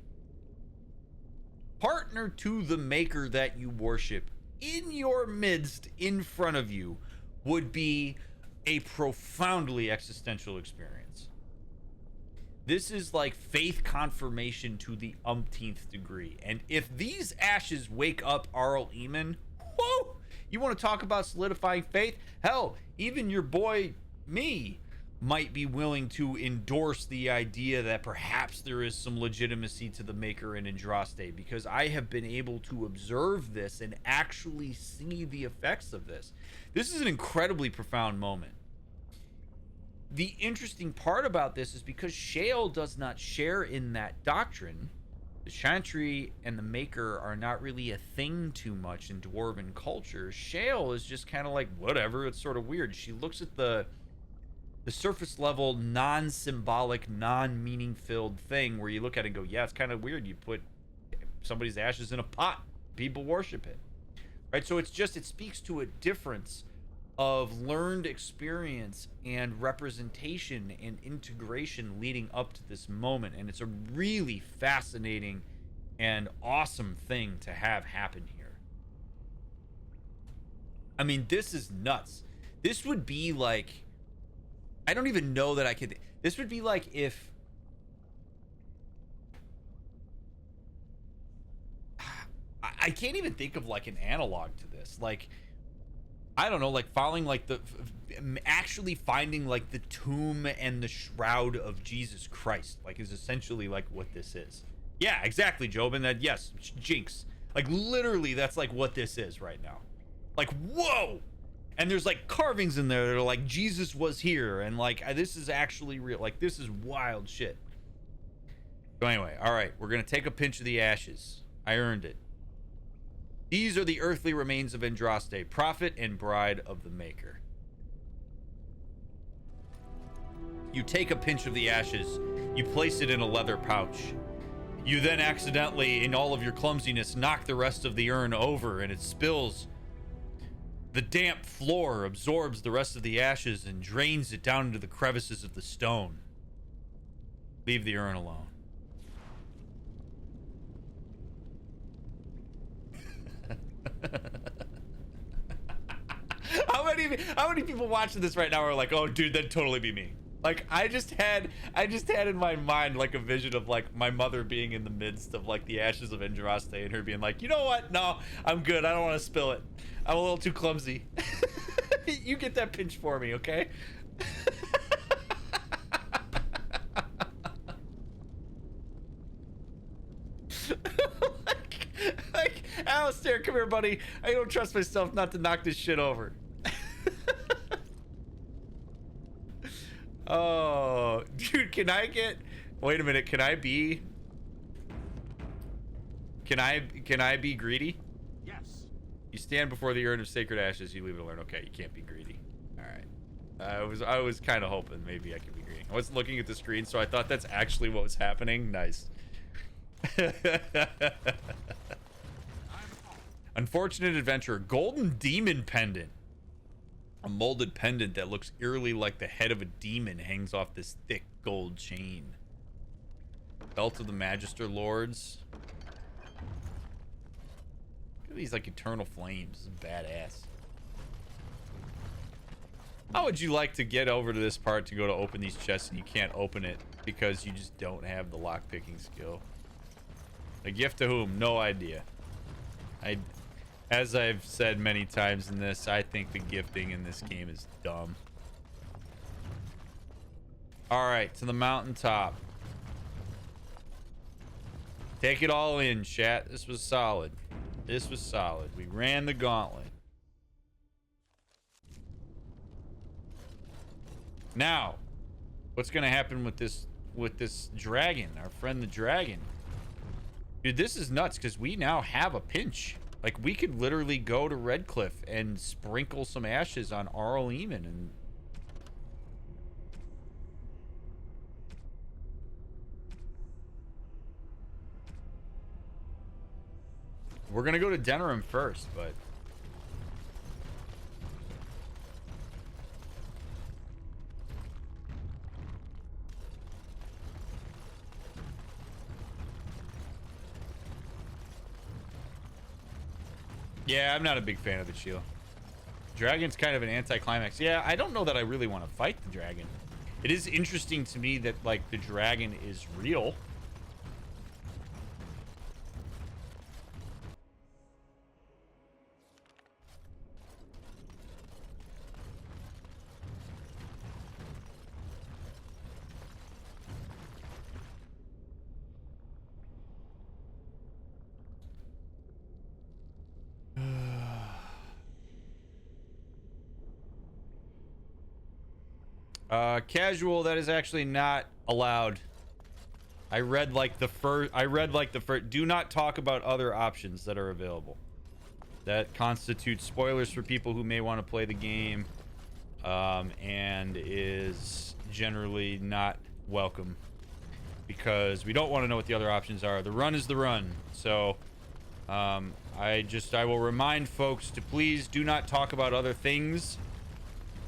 partner to the maker that you worship in your midst, in front of you, would be a profoundly existential experience. This is like faith confirmation to the umpteenth degree. And if these ashes wake up Arl Eamon, whoa! You want to talk about solidifying faith? Hell, even your boy, me, might be willing to endorse the idea that perhaps there is some legitimacy to the maker in Andraste, because I have been able to observe this and actually see the effects of this. This is an incredibly profound moment. The interesting part about this is because Shale does not share in that doctrine. The Chantry and the Maker are not really a thing too much in Dwarven culture. Shale is just kind of like, whatever, it's sort of weird. She looks at the surface level, non-symbolic, non-meaning filled thing where you look at it and go, yeah, it's kind of weird. You put somebody's ashes in a pot. People worship it. Right? So it's just, it speaks to a difference of learned experience and representation and integration leading up to this moment. And it's a really fascinating and awesome thing to have happen here. I mean, this is nuts. This would be like, I don't even know that I could. This would be like if I can't even think of like an analog to this. Like, I don't know, like following like actually finding like the tomb and the shroud of Jesus Christ, like, is essentially like what this is. Yeah, exactly, Job. And that, yes, Jinx. Like, literally, that's like what this is right now. Like, whoa! And there's like carvings in there that are like Jesus was here, and like this is actually real. Like, this is wild shit. So anyway, all right, we're gonna take a pinch of the ashes. I earned it. These are the earthly remains of Andraste, prophet and bride of the Maker. You take a pinch of the ashes, you place it in a leather pouch. You then accidentally, in all of your clumsiness, knock the rest of the urn over, and it spills. The damp floor absorbs the rest of the ashes and drains it down into the crevices of the stone. Leave the urn alone. How many people watching this right now are like, oh dude, that'd totally be me? Like, I just had in my mind like a vision of like my mother being in the midst of like the ashes of Andraste and her being like, you know what, no, I'm good, I don't want to spill it, I'm a little too clumsy. You get that pinch for me, okay? like Alistair, come here, buddy. I don't trust myself not to knock this shit over. Oh, dude, can I get... Wait a minute, can I be greedy? Yes. You stand before the urn of sacred ashes, you leave it alone. Okay, you can't be greedy. All right. I was kind of hoping maybe I could be greedy. I wasn't looking at the screen, so I thought that's actually what was happening. Nice. Unfortunate adventurer. Golden demon pendant. A molded pendant that looks eerily like the head of a demon hangs off this thick gold chain. Belt of the Magister Lords. Look at these like eternal flames. This is badass. How would you like to get over to this part to go to open these chests and you can't open it because you just don't have the lockpicking skill? A gift to whom? No idea. As I've said many times in this, I think the gifting in this game is dumb. Alright, to the mountaintop. Take it all in, chat. This was solid. This was solid. We ran the gauntlet. Now, what's gonna happen with this dragon, our friend the dragon? Dude, this is nuts because we now have a pinch. Like, we could literally go to Redcliffe and sprinkle some ashes on Arl Eamon and... We're gonna go to Denerim first, but... Yeah, I'm not a big fan of the shield. Dragon's kind of an anticlimax. Yeah, I don't know that I really want to fight the dragon. It is interesting to me that, like, the dragon is real. Casual, that is actually not allowed. I read like the first, do not talk about other options that are available. That constitutes spoilers for people who may want to play the game, and is generally not welcome because we don't want to know what the other options are. The run is the run. So, I will remind folks to please do not talk about other things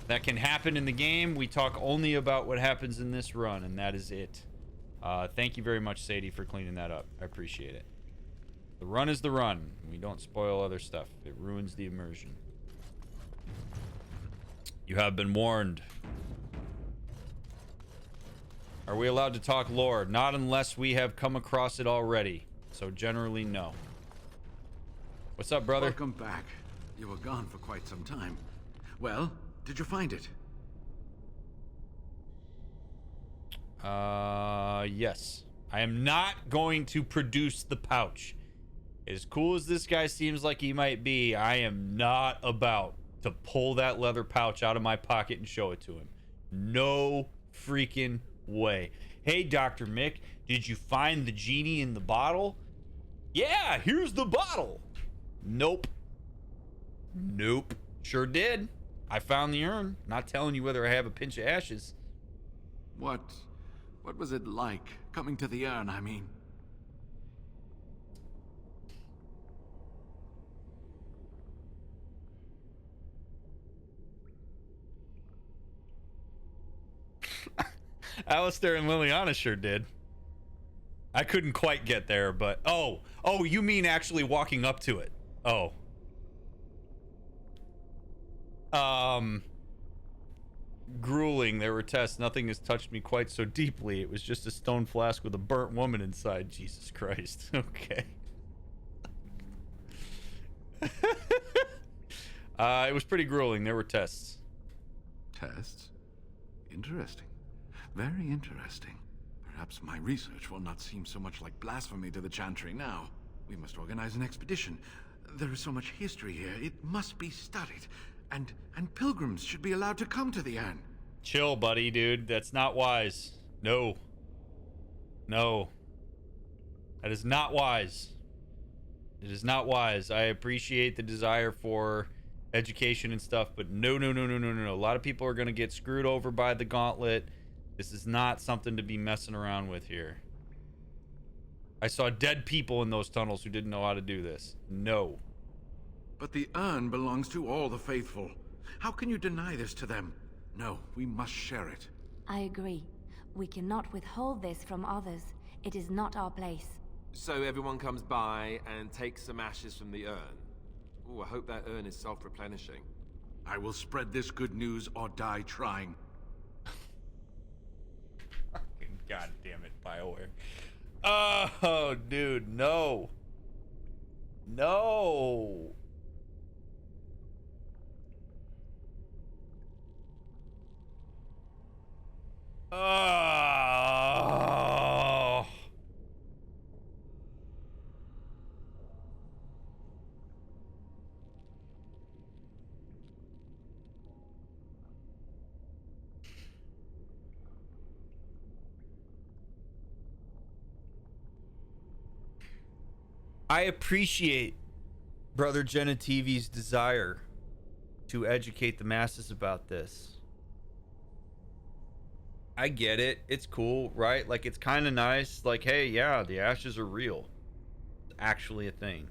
that can happen in the game. We talk only about what happens in this run, and that is it. Thank you very much, Sadie, for cleaning that up. I appreciate it. The run is the run. We don't spoil other stuff. It ruins the immersion. You have been warned. Are we allowed to talk lore? Not unless we have come across it already. So generally, no. What's up, brother? Welcome back. You were gone for quite some time. Well, did you find it? Yes. I am not going to produce the pouch. As cool as this guy seems like he might be, I am not about to pull that leather pouch out of my pocket and show it to him. No freaking way. Hey, Dr. Mick, did you find the genie in the bottle? Yeah, here's the bottle. Nope. Nope. Sure did. I found the urn. Not telling you whether I have a pinch of ashes. What was it like, coming to the urn, I mean? Alistair and Liliana sure did. I couldn't quite get there, but... Oh, you mean actually walking up to it. Oh. Grueling. There were tests. Nothing has touched me quite so deeply. It was just a stone flask with a burnt woman inside. Jesus Christ. Okay. It was pretty grueling. There were tests. Tests? Interesting. Very interesting. Perhaps my research will not seem so much like blasphemy to the Chantry now. We must organize an expedition. There is so much history here, it must be studied. And pilgrims should be allowed to come to the urn. Chill, buddy, dude. That's not wise. No. No. That is not wise. It is not wise. I appreciate the desire for education and stuff, but no. A lot of people are going to get screwed over by the gauntlet. This is not something to be messing around with here. I saw dead people in those tunnels who didn't know how to do this. No. But the urn belongs to all the faithful. How can you deny this to them? No, we must share it. I agree. We cannot withhold this from others. It is not our place. So everyone comes by and takes some ashes from the urn. Ooh, I hope that urn is self-replenishing. I will spread this good news or die trying. God damn it, BioWare. Oh, dude, no. No. Oh. I appreciate Brother Genetivi's desire to educate the masses about this. I get it. It's cool, right? Like, it's kind of nice. Like, hey, yeah, the ashes are real. It's actually a thing.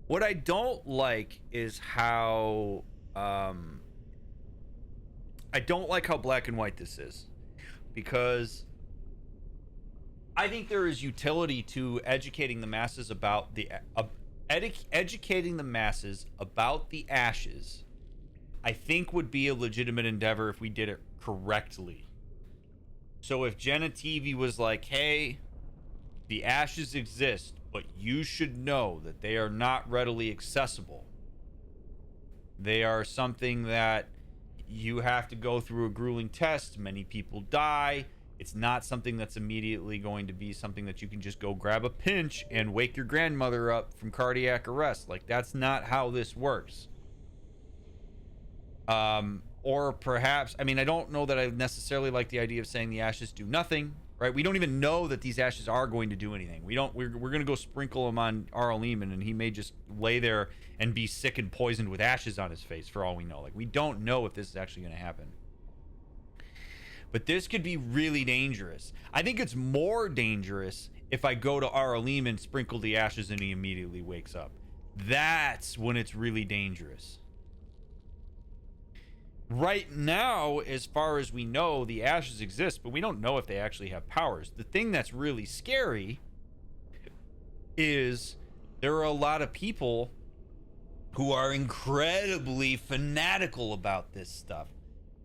What I don't like is how... I don't like how black and white this is. Because I think there is utility to educating the masses about the... educating the masses about the ashes, I think, would be a legitimate endeavor if we did it correctly. So if Genetivi was like, hey, the ashes exist, but you should know that they are not readily accessible. They are something that you have to go through a grueling test. Many people die. It's not something that's immediately going to be something that you can just go grab a pinch and wake your grandmother up from cardiac arrest. Like, that's not how this works. Or perhaps, I mean, I don't know that I necessarily like the idea of saying the ashes do nothing, right? We don't even know that these ashes are going to do anything. We're going to go sprinkle them on Arl Lehman, and he may just lay there and be sick and poisoned with ashes on his face for all we know. Like, we don't know if this is actually going to happen. But this could be really dangerous. I think it's more dangerous if I go to Arl Lehman, sprinkle the ashes, and he immediately wakes up. That's when it's really dangerous. Right now, as far as we know, the ashes exist, but we don't know if they actually have powers. The thing that's really scary is there are a lot of people who are incredibly fanatical about this stuff.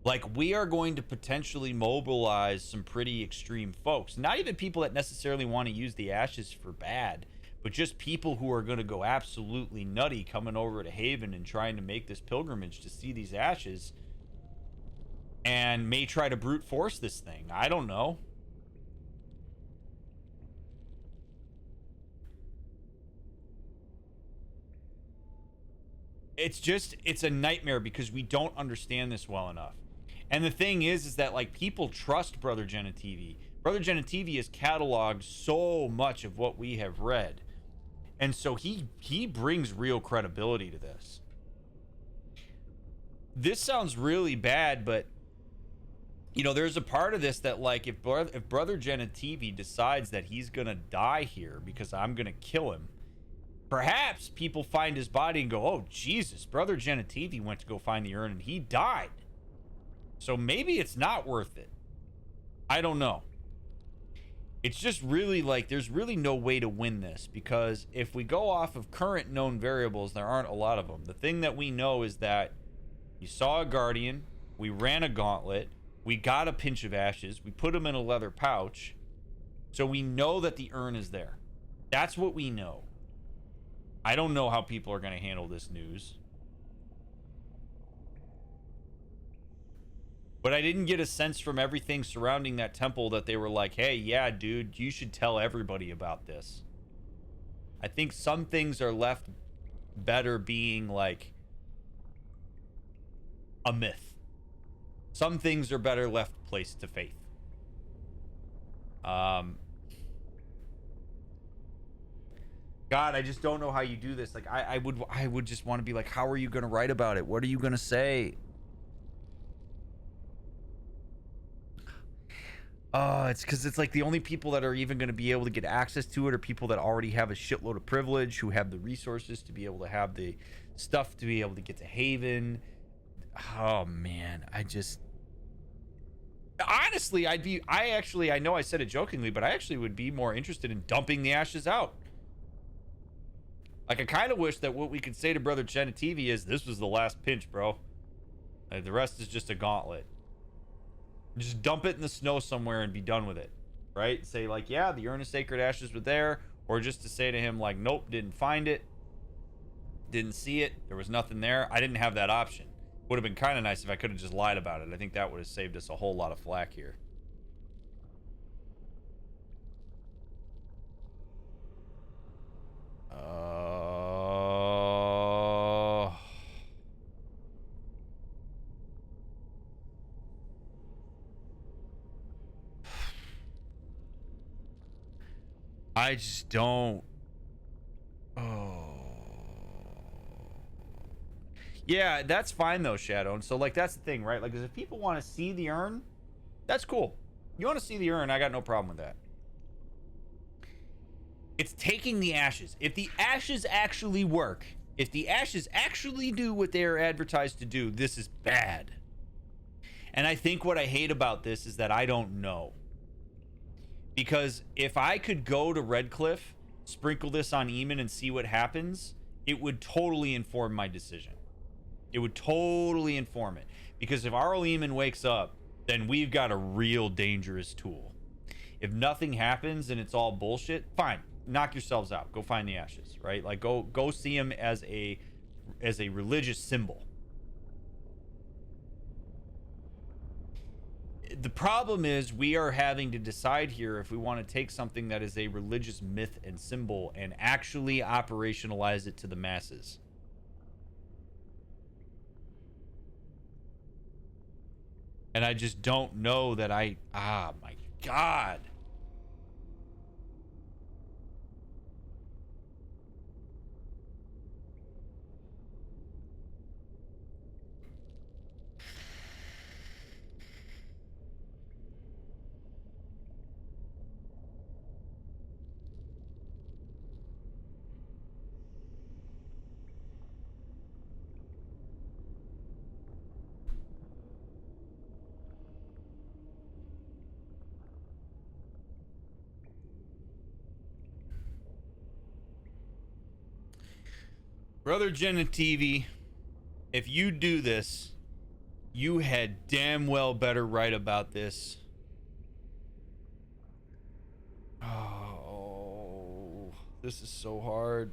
Like, we are going to potentially mobilize some pretty extreme folks. Not even people that necessarily want to use the ashes for bad, but just people who are going to go absolutely nutty coming over to Haven and trying to make this pilgrimage to see these ashes, and may try to brute force this thing. I don't know. It's a nightmare because we don't understand this well enough. And the thing is that, like, people trust Brother Genitivi. Brother Genitivi has cataloged so much of what we have read. And so he brings real credibility to this. This sounds really bad, but, you know, there's a part of this that, like, if Brother Genitivi decides that he's going to die here because I'm going to kill him, perhaps people find his body and go, oh, Jesus, Brother Genitivi went to go find the urn and he died. So maybe it's not worth it. I don't know. It's just really like there's really no way to win this, because if we go off of current known variables, there aren't a lot of them. The thing that we know is that you saw a guardian, we ran a gauntlet, we got a pinch of ashes, we put them in a leather pouch, so we know that the urn is there. That's what we know. I don't know how people are going to handle this news. But I didn't get a sense from everything surrounding that temple that they were like, hey, yeah, dude, you should tell everybody about this. I think some things are left better being like a myth. Some things are better left placed to faith. God, I just don't know how you do this. Like, I would just want to be like, how are you going to write about it? What are you going to say? It's because it's like the only people that are even going to be able to get access to it are people that already have a shitload of privilege, who have the resources to be able to have the stuff to be able to get to Haven. Oh man, honestly, I know I said it jokingly, but I actually would be more interested in dumping the ashes out. Like, I kind of wish that what we could say to Brother Genitivi is, this was the last pinch, bro. Like, the rest is just a gauntlet. Just dump it in the snow somewhere and be done with it, right? Say, like, yeah, the urn of sacred ashes were there, or just to say to him, like, nope, didn't find it, didn't see it, there was nothing there. I didn't have that option. Would have been kind of nice if I could have just lied about it. I think that would have saved us a whole lot of flack here. I just don't. Yeah, that's fine though, Shadow. And so, like, that's the thing, right? Like, if people want to see the urn, that's cool. You want to see the urn, I got no problem with that. It's taking the ashes. If the ashes actually work, if the ashes actually do what they are advertised to do, this is bad. And I think what I hate about this is that I don't know. Because if I could go to Redcliffe, sprinkle this on Eamon and see what happens, it would totally inform my decision. It would totally inform it. Because if Arl Eamon wakes up, then we've got a real dangerous tool. If nothing happens and it's all bullshit, fine. Knock yourselves out. Go find the ashes, right? Like, go see him as a religious symbol. The problem is we are having to decide here if we want to take something that is a religious myth and symbol and actually operationalize it to the masses. And I just don't know that my God. Brother Genetivi, if you do this, you had damn well better write about this. Oh, this is so hard.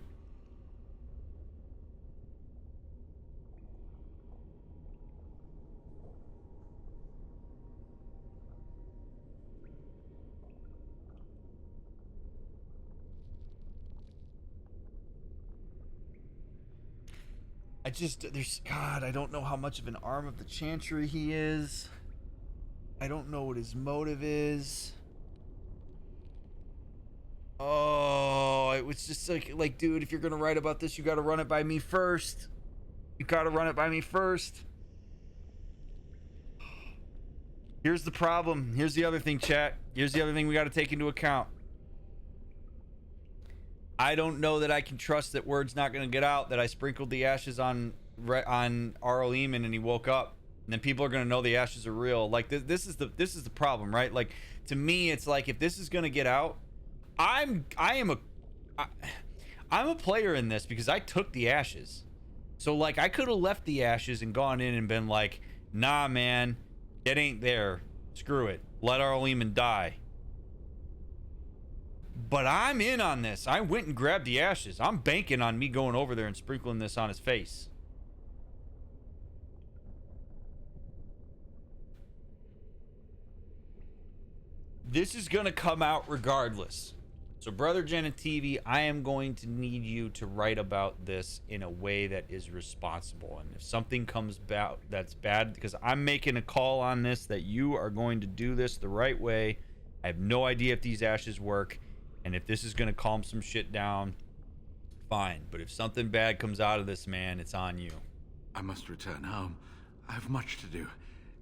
God, I don't know how much of an arm of the Chantry he is. I don't know what his motive is. Oh, it was just like, dude, if you're gonna write about this, you gotta run it by me first. You gotta run it by me first. Here's the problem. Here's the other thing, chat. Here's the other thing we gotta take into account. I don't know that I can trust that word's not gonna get out that I sprinkled the ashes on Arl Eamon and he woke up, and then people are gonna know the ashes are real. Like this is the problem, right? Like, to me, it's like, if this is gonna get out, I'm a player in this because I took the ashes. So like, I could have left the ashes and gone in and been like, nah, man, it ain't there. Screw it. Let Arl Eamon die. But I'm in on this. I went and grabbed the ashes. I'm banking on me going over there and sprinkling this on his face. This is going to come out regardless. So, Brother Genetivi, I am going to need you to write about this in a way that is responsible. And if something comes about that's bad, because I'm making a call on this, that you are going to do this the right way. I have no idea if these ashes work. And if this is going to calm some shit down, fine. But if something bad comes out of this, man, it's on you. I must return home. I have much to do.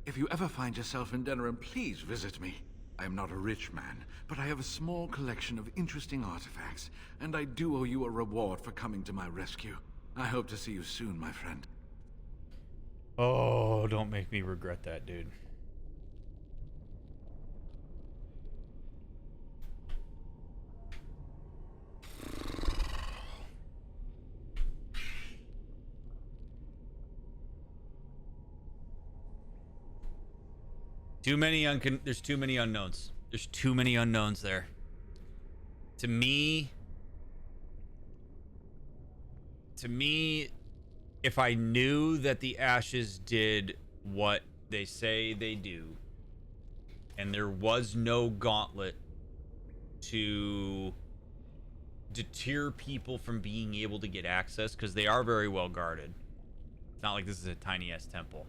If you ever find yourself in Denerim, please visit me. I am not a rich man, but I have a small collection of interesting artifacts, and I do owe you a reward for coming to my rescue. I hope to see you soon, my friend. Oh, don't make me regret that, dude. There's too many unknowns. There's too many unknowns there. To me, if I knew that the ashes did what they say they do, and there was no gauntlet to deter people from being able to get access, because they are very well guarded. It's not like this is a tiny ass temple.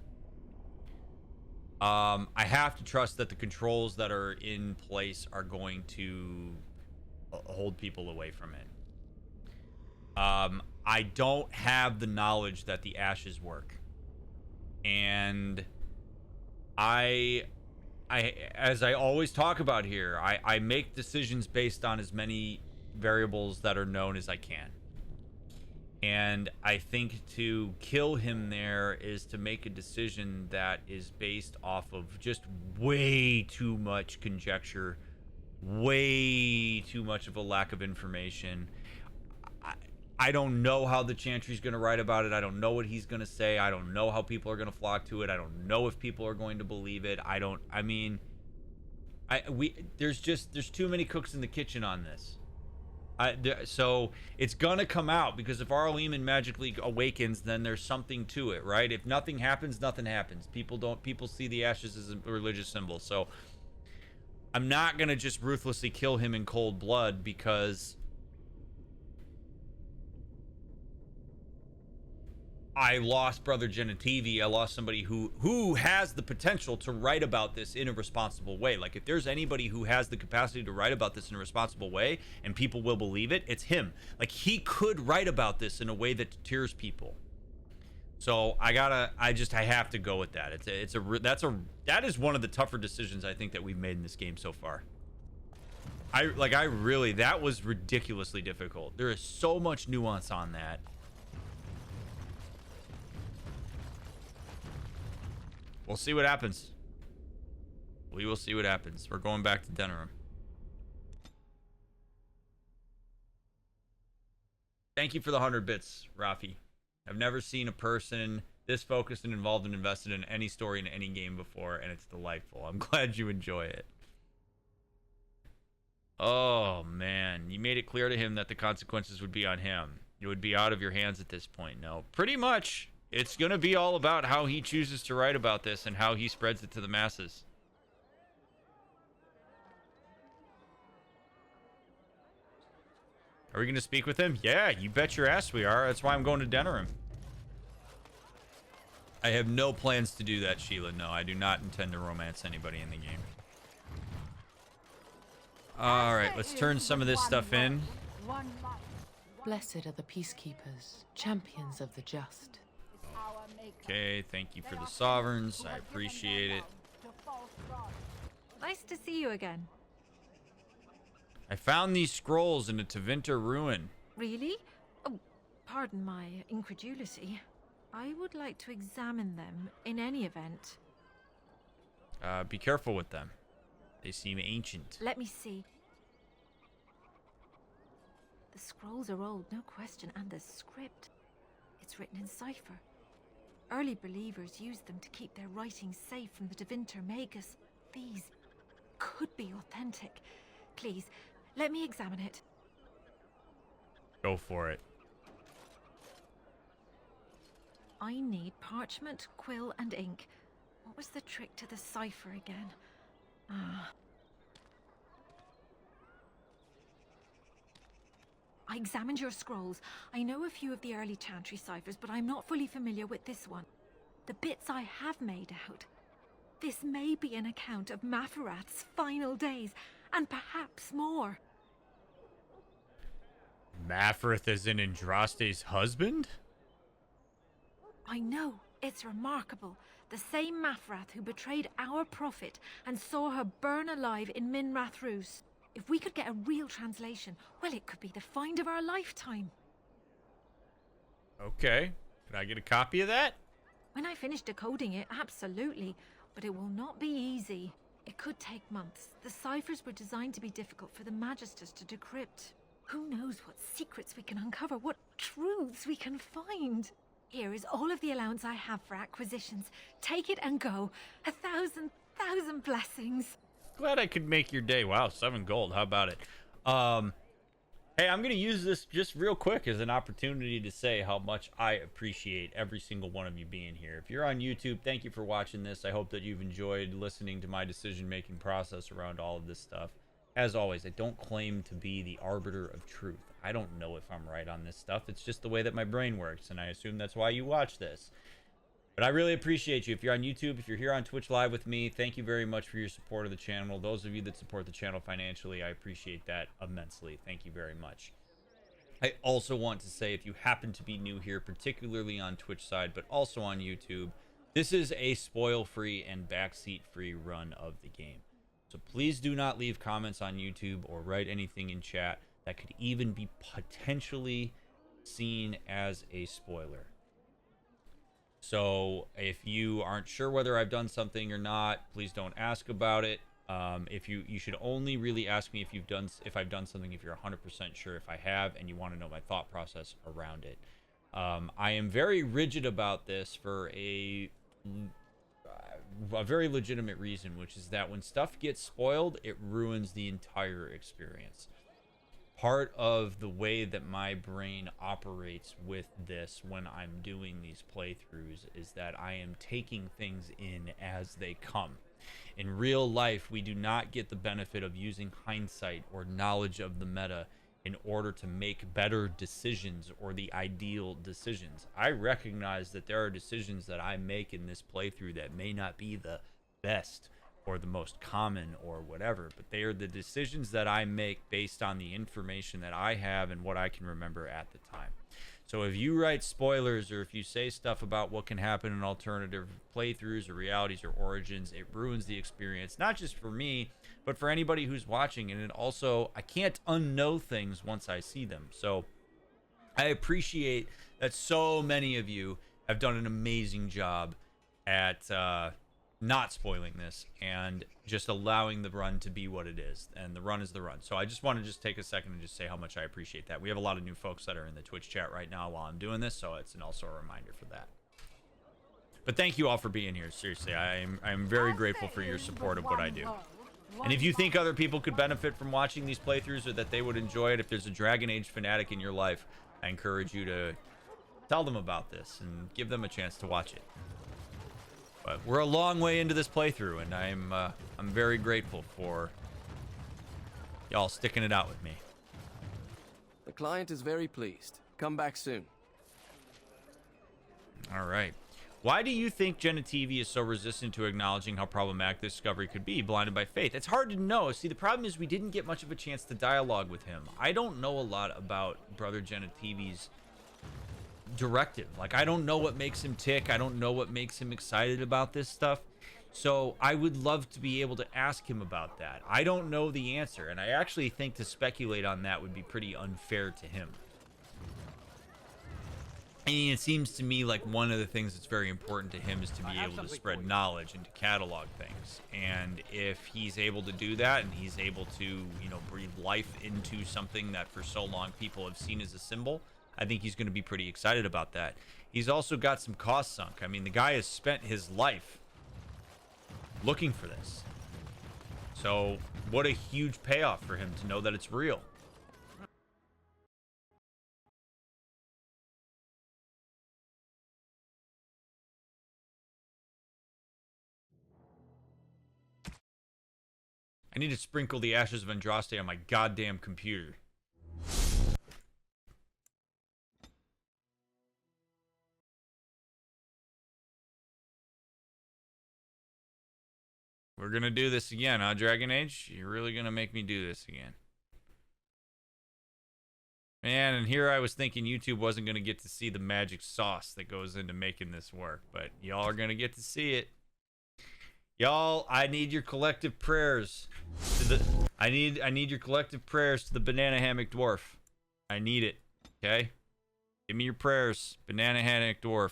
I have to trust that the controls that are in place are going to hold people away from it. I don't have the knowledge that the ashes work. And I as I always talk about here, I make decisions based on as many variables that are known as I can. And I think to kill him there is to make a decision that is based off of just way too much conjecture, way too much of a lack of information. I don't know how the Chantry's going to write about it. I don't know what he's going to say. I don't know how people are going to flock to it. I don't know if people are going to believe it. There's too many cooks in the kitchen on this. So it's gonna come out, because if Arl Eamon magically awakens, then there's something to it, right? If nothing happens, nothing happens. People see the ashes as a religious symbol. So I'm not gonna just ruthlessly kill him in cold blood, because I lost Brother Genetivi. I lost somebody who has the potential to write about this in a responsible way. Like, if there's anybody who has the capacity to write about this in a responsible way and people will believe it, it's him. Like, he could write about this in a way that deters people. So I have to go with that. That is one of the tougher decisions I think that we've made in this game so far. That was ridiculously difficult. There is so much nuance on that. We'll see what happens. We will see what happens. We're going back to Denerim. Thank you for the 100 bits, Rafi. I've never seen a person this focused and involved and invested in any story in any game before, and it's delightful. I'm glad you enjoy it. Oh, man. You made it clear to him that the consequences would be on him. It would be out of your hands at this point. No, pretty much. It's going to be all about how he chooses to write about this and how he spreads it to the masses. Are we going to speak with him? Yeah, you bet your ass we are. That's why I'm going to Denerim. I have no plans to do that, Sheila. No, I do not intend to romance anybody in the game. All right, let's turn some of this stuff in. Blessed are the peacekeepers, champions of the just. Okay, thank you for the sovereigns. I appreciate it. Nice to see you again. I found these scrolls in a Tevinter ruin. Really? Oh, pardon my incredulity. I would like to examine them in any event. Be careful with them. They seem ancient. Let me see. The scrolls are old, no question, and the script. It's written in cipher. Early believers used them to keep their writings safe from the Tevinter Magus. These could be authentic. Please, let me examine it. Go for it. I need parchment, quill, and ink. What was the trick to the cipher again? I examined your scrolls. I know a few of the early Chantry ciphers, but I'm not fully familiar with this one. The bits I have made out. This may be an account of Maferath's final days, and perhaps more. Maferath is in Andraste's husband? I know. It's remarkable. The same Maferath who betrayed our prophet and saw her burn alive in Minrath Rus. If we could get a real translation, well, it could be the find of our lifetime. Okay. Can I get a copy of that? When I finish decoding it, absolutely. But it will not be easy. It could take months. The ciphers were designed to be difficult for the Magisters to decrypt. Who knows what secrets we can uncover, what truths we can find. Here is all of the allowance I have for acquisitions. Take it and go. 1,000 blessings. Glad I could make your day. Wow, 7 gold. How about it? Hey, I'm going to use this just real quick as an opportunity to say how much I appreciate every single one of you being here. If you're on YouTube, thank you for watching this. I hope that you've enjoyed listening to my decision-making process around all of this stuff. As always, I don't claim to be the arbiter of truth. I don't know if I'm right on this stuff. It's just the way that my brain works, and I assume that's why you watch this. But I really appreciate you. If you're on YouTube, if you're here on Twitch Live with me, thank you very much for your support of the channel. Those of you that support the channel financially, I appreciate that immensely. Thank you very much. I also want to say, if you happen to be new here, particularly on Twitch side, but also on YouTube, this is a spoil-free and backseat-free run of the game. So please do not leave comments on YouTube or write anything in chat that could even be potentially seen as a spoiler. So if you aren't sure whether I've done something or not, please don't ask about it. If you should only really ask me if I've done something if you're 100% sure if I have and you want to know my thought process around it. I am very rigid about this for a very legitimate reason, which is that when stuff gets spoiled, it ruins the entire experience. Part of the way that my brain operates with this when I'm doing these playthroughs is that I am taking things in as they come. In real life, we do not get the benefit of using hindsight or knowledge of the meta in order to make better decisions or the ideal decisions. I recognize that there are decisions that I make in this playthrough that may not be the best or the most common or whatever, but they are the decisions that I make based on the information that I have and what I can remember at the time. So if you write spoilers or if you say stuff about what can happen in alternative playthroughs or realities or origins, it ruins the experience, not just for me, but for anybody who's watching. And it also, I can't unknow things once I see them. So I appreciate that so many of you have done an amazing job at not spoiling this and just allowing the run to be what it is. And the run is the run. So I just want to just take a second and just say how much I appreciate that. We have a lot of new folks that are in the Twitch chat right now while I'm doing this, so it's also a reminder for that. But thank you all for being here. Seriously, I'm very grateful for your support of what I do. And if you think other people could benefit from watching these playthroughs or that they would enjoy it, if there's a Dragon Age fanatic in your life, I encourage you to tell them about this and give them a chance to watch it. But we're a long way into this playthrough, and I'm very grateful for y'all sticking it out with me. The client is very pleased. Come back soon. All right. Why do you think Genetivi is so resistant to acknowledging how problematic this discovery could be, blinded by faith? It's hard to know. See, the problem is we didn't get much of a chance to dialogue with him. I don't know a lot about Brother Genetivi's directive. Like, I don't know what makes him tick. I don't know what makes him excited about this stuff. So I would love to be able to ask him about that. I don't know the answer, and I actually think to speculate on that would be pretty unfair to him. I mean, it seems to me like one of the things that's very important to him is to be able to spread knowledge and to catalog things. And if he's able to do that, and he's able to, you know, breathe life into something that for so long people have seen as a symbol, I think he's going to be pretty excited about that. He's also got some cost sunk. I mean, the guy has spent his life looking for this. So what a huge payoff for him to know that it's real. I need to sprinkle the ashes of Andraste on my goddamn computer. We're gonna do this again, huh, Dragon Age? You're really gonna make me do this again. Man, and here I was thinking YouTube wasn't gonna get to see the magic sauce that goes into making this work, but y'all are gonna get to see it. Y'all, I need your collective prayers to the I need your collective prayers to the banana hammock dwarf. I need it. Okay? Give me your prayers, banana hammock dwarf.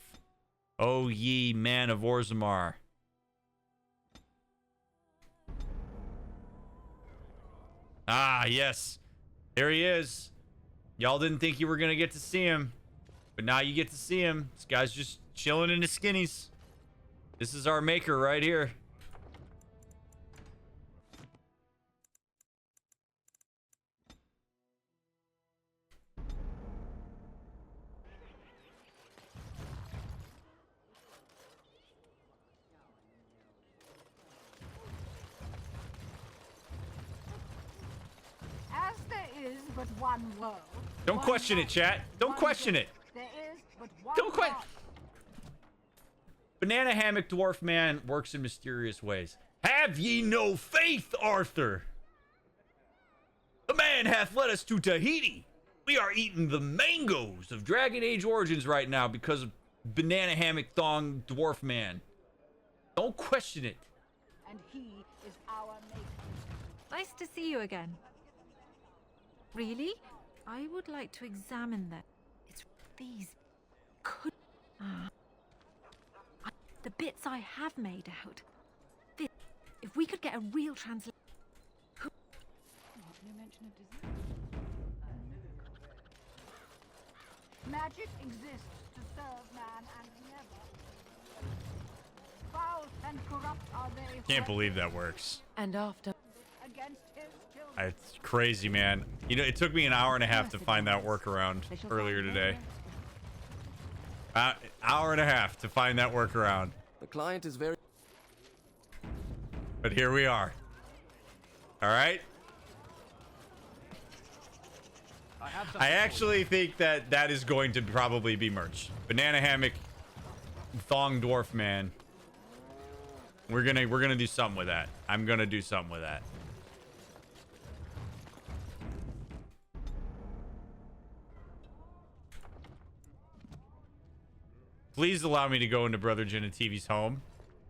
Oh ye man of Orzammar. Ah, yes. There he is. Y'all didn't think you were gonna get to see him, but now you get to see him. This guy's just chilling in his skinnies. This is our maker right here. As there is but one world. Don't question it, chat. Don't question it. There is but one Don't question. Banana hammock dwarf man works in mysterious ways. Have ye no faith, Arthur? The man hath led us to Tahiti. We are eating the mangoes of Dragon Age Origins right now because of banana hammock thong dwarf man. Don't question it. And he is our maker. Nice to see you again. Really? I would like to examine them. It's these could the bits I have made out. This, if we could get a real translation. No mention of design. Magic exists to serve man and never. Foul and corrupt are they. Can't believe that works. And after. Against his children. It's crazy, man. You know, it took me an hour and a half to find that workaround earlier today. Hour and a half to find that workaround. The client is very... But here we are. All right. I actually think that that is going to probably be merch. Banana hammock, thong dwarf man. We're gonna do something with that. I'm gonna do something with that. Please allow me to go into Brother Genetivi's home.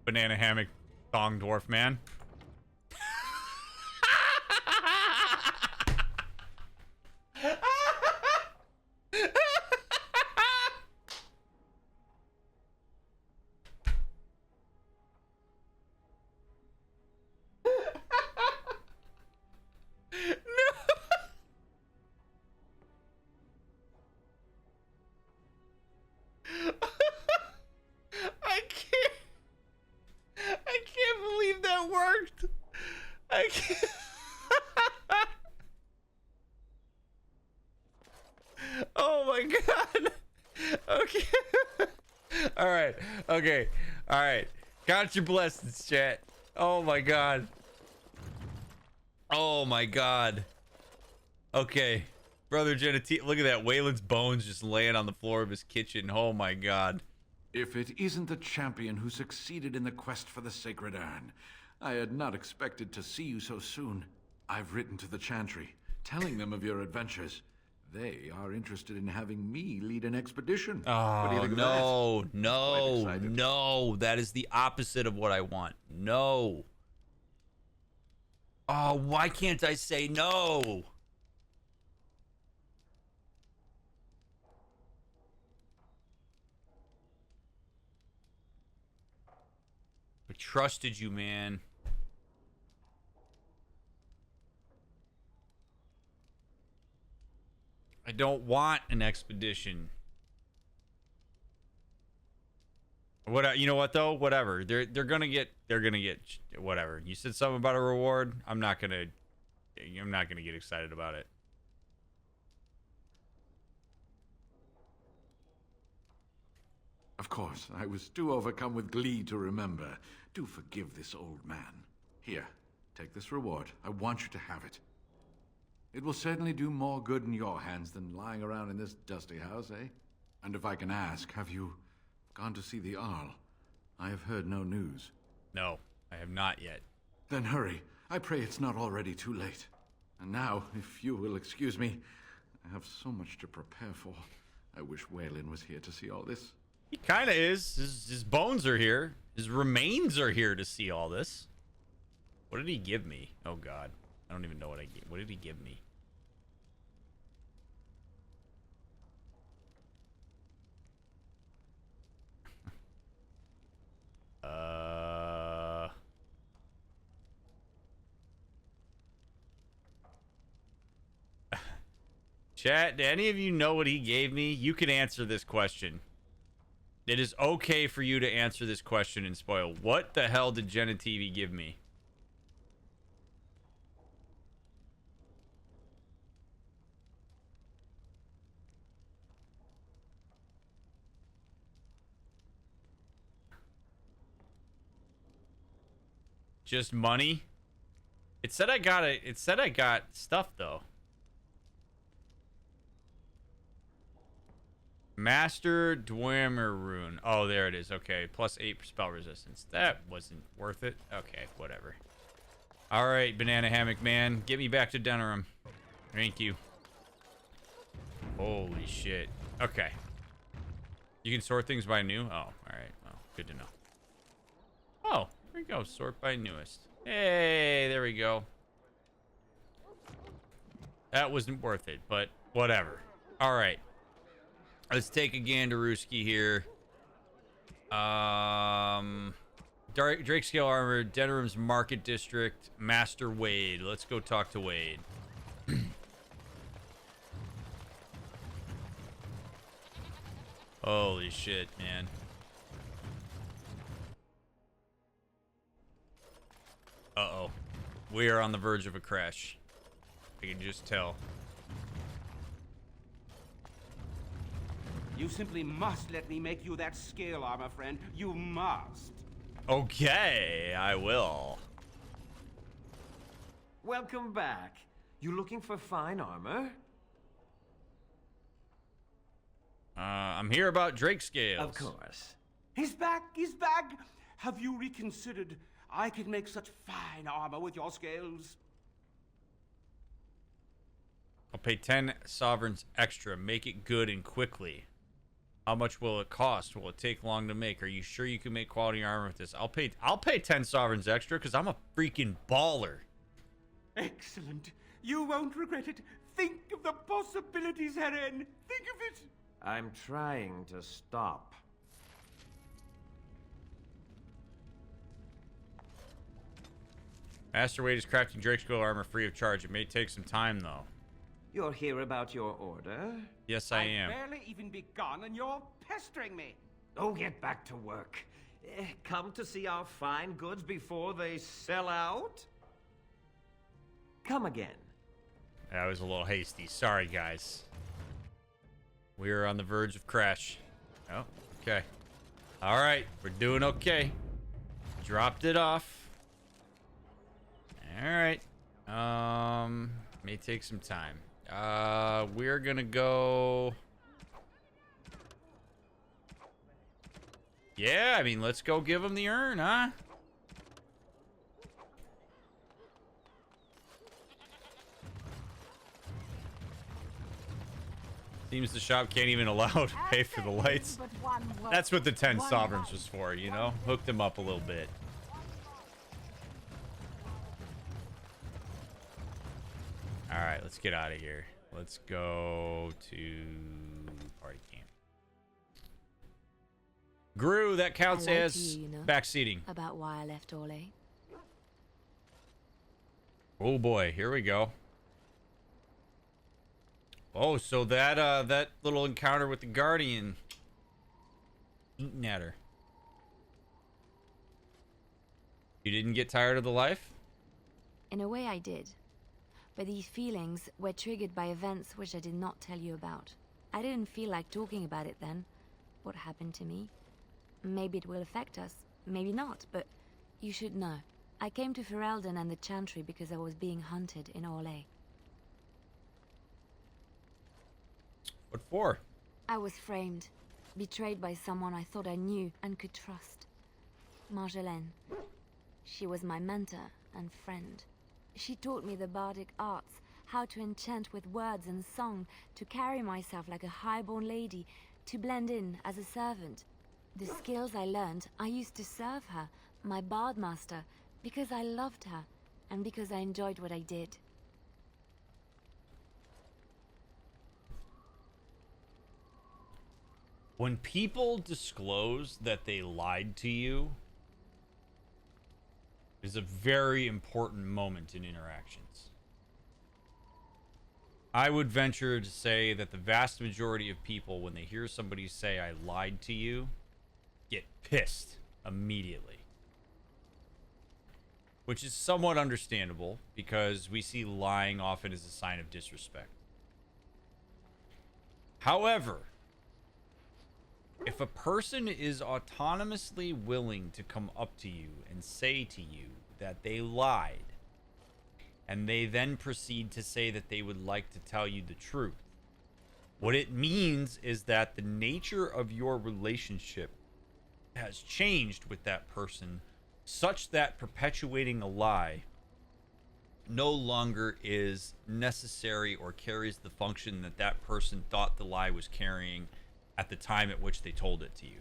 Banana hammock, thong dwarf man. I can't. Oh my god. Okay. All right. Okay. All right. Count your blessings, chat. Oh my god. Oh my god. Okay. Brother Geneti, look at that. Waylon's bones just laying on the floor of his kitchen. Oh my god. If it isn't the champion who succeeded in the quest for the sacred urn, I had not expected to see you so soon. I've written to the Chantry, telling them of your adventures. They are interested in having me lead an expedition. What do you Oh, think of no, that? no, Quite excited. no. That is the opposite of what I want. No. Oh, why can't I say no? I trusted you, man. I don't want an expedition. What, you know what though? Whatever. They're gonna get whatever. You said something about a reward. I'm not gonna get excited about it. Of course, I was too overcome with glee to remember. Do forgive this old man. Here, take this reward. I want you to have it. It will certainly do more good in your hands than lying around in this dusty house, eh? And if I can ask, have you gone to see the Arl? I have heard no news. No, I have not yet. Then hurry. I pray it's not already too late. And now, if you will excuse me, I have so much to prepare for. I wish Waylon was here to see all this. He kind of is. His bones are here. His remains are here to see all this. What did he give me? Oh God, I don't even know what I gave. What did he give me? Chat, do any of you know what he gave me? You can answer this question. It is okay for you to answer this question and spoil. What the hell did Jenna TV give me? Just money? It said I got stuff though. Master Dwemer rune. Oh, there it is. Okay, +8 spell resistance. That wasn't worth it. Okay, whatever. All right, banana hammock man, get me back to Denerim. Thank you. Holy shit. Okay. You can sort things by new. Oh, all right. Well, good to know. Oh, there you go. Sort by newest. Hey, there we go. That wasn't worth it, but whatever. All right. Let's take a gandarooski here. Drake scale armor, Denerim's Market District, Master Wade. Let's go talk to Wade. Holy shit, man. Uh-oh. We are on the verge of a crash. I can just tell. You simply must let me make you that scale armor, friend. You must. Okay, I will. Welcome back. You looking for fine armor? I'm here about Drake scales. Of course. He's back, he's back. Have you reconsidered? I can make such fine armor with your scales. I'll pay 10 sovereigns extra. Make it good and quickly. How much will it cost? Will it take long to make? Are you sure you can make quality armor with this? I'll pay 10 sovereigns extra because I'm a freaking baller. Excellent. You won't regret it. Think of the possibilities, Heren. Think of it. I'm trying to stop. Master Wade is crafting Drake scale armor free of charge. It may take some time though. You're here about your order? Yes, I am. I've barely even begun and you're pestering me. Oh, get back to work. Come to see our fine goods before they sell out? Come again. That was a little hasty. Sorry, guys. We are on the verge of crash. Oh, okay. All right, we're doing okay. Dropped it off. All right. May take some time. We're gonna go. Yeah, I mean, let's go give him the urn, huh? Seems the shop can't even allow to pay for the lights. That's what the 10 sovereigns was for, you know? Hooked them up a little bit. Alright, let's get out of here. Let's go to party camp. Gru, that counts as backseating. About why I left Orlais. Oh boy, here we go. Oh, so that little encounter with the Guardian eating at her. You didn't get tired of the life? In a way I did. But these feelings were triggered by events which I did not tell you about. I didn't feel like talking about it then. What happened to me? Maybe it will affect us, maybe not, but you should know. I came to Ferelden and the Chantry because I was being hunted in Orlais. What for? I was framed, betrayed by someone I thought I knew and could trust. Marjolaine. She was my mentor and friend. She taught me the bardic arts, how to enchant with words and song, to carry myself like a highborn lady, to blend in as a servant. The skills I learned, I used to serve her, my bard master, because I loved her, and because I enjoyed what I did. When people disclose that they lied to you, is a very important moment in interactions. I would venture to say that the vast majority of people, when they hear somebody say, I lied to you, get pissed immediately. Which is somewhat understandable, because we see lying often as a sign of disrespect. However, if a person is autonomously willing to come up to you and say to you that they lied, and they then proceed to say that they would like to tell you the truth, what it means is that the nature of your relationship has changed with that person, such that perpetuating a lie no longer is necessary or carries the function that that person thought the lie was carrying at the time at which they told it to you.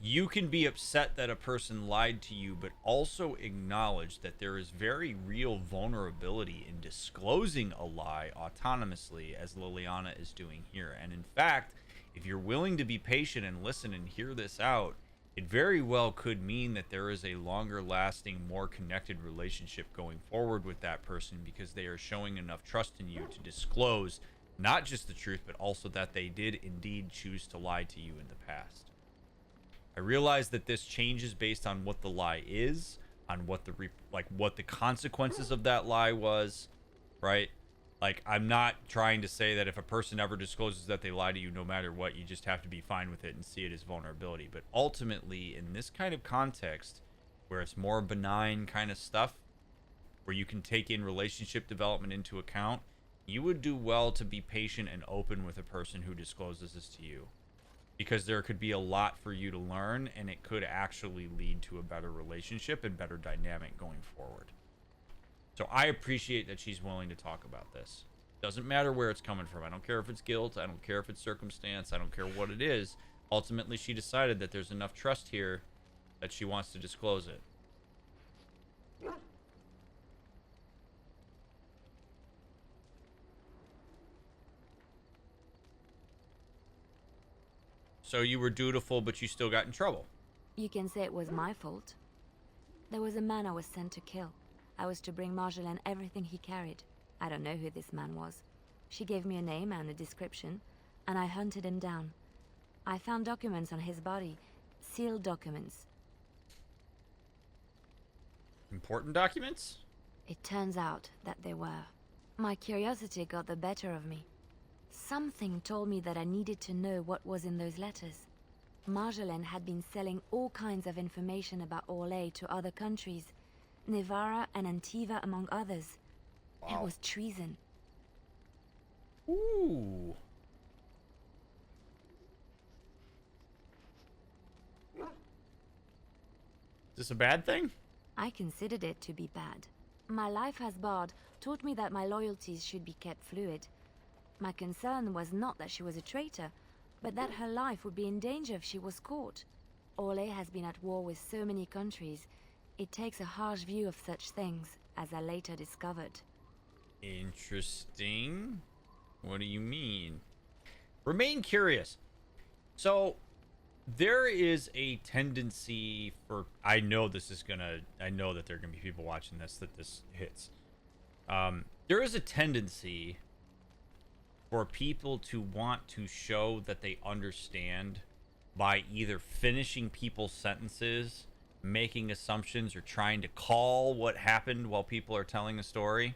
You can be upset that a person lied to you, but also acknowledge that there is very real vulnerability in disclosing a lie autonomously, as Liliana is doing here. And in fact, if you're willing to be patient and listen and hear this out, it very well could mean that there is a longer lasting, more connected relationship going forward with that person, because they are showing enough trust in you to disclose not just the truth, but also that they did indeed choose to lie to you in the past. I realize that this changes based on what the lie is, on what the what the consequences of that lie was, right? Like, I'm not trying to say that if a person ever discloses that they lie to you, no matter what, you just have to be fine with it and see it as vulnerability. But ultimately, in this kind of context, where it's more benign kind of stuff, where you can take in relationship development into account, you would do well to be patient and open with a person who discloses this to you, because there could be a lot for you to learn, and it could actually lead to a better relationship and better dynamic going forward. So I appreciate that she's willing to talk about this. Doesn't matter where it's coming from. I don't care if it's guilt. I don't care if it's circumstance. I don't care what it is. Ultimately, she decided that there's enough trust here that she wants to disclose it. So you were dutiful, but you still got in trouble. You can say it was my fault. There was a man I was sent to kill. I was to bring Marjolaine everything he carried. I don't know who this man was. She gave me a name and a description, and I hunted him down. I found documents on his body, sealed documents. Important documents? It turns out that they were. My curiosity got the better of me. Something told me that I needed to know what was in those letters. Marjolaine had been selling all kinds of information about Orlais to other countries, Nevarra and Antiva among others. Wow. It was treason. Ooh. Is this a bad thing? I considered it to be bad. My life as Bard taught me that my loyalties should be kept fluid. My concern was not that she was a traitor, but that her life would be in danger if she was caught. Orlais has been at war with so many countries. It takes a harsh view of such things, as I later discovered. Interesting. What do you mean? Remain curious. So, there is a tendency for... I know that there are going to be people watching this that this hits. There is a tendency for people to want to show that they understand by either finishing people's sentences, making assumptions, or trying to call what happened while people are telling a story.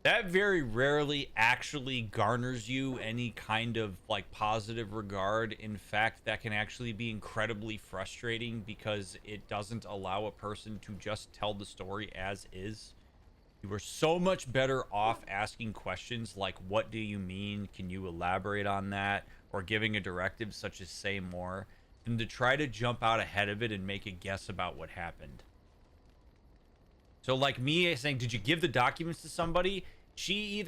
That very rarely actually garners you any kind of like positive regard. In fact, that can actually be incredibly frustrating because it doesn't allow a person to just tell the story as is. You are so much better off asking questions like, what do you mean? Can you elaborate on that? Or giving a directive such as say more, than to try to jump out ahead of it and make a guess about what happened. So like me saying, did you give the documents to somebody? She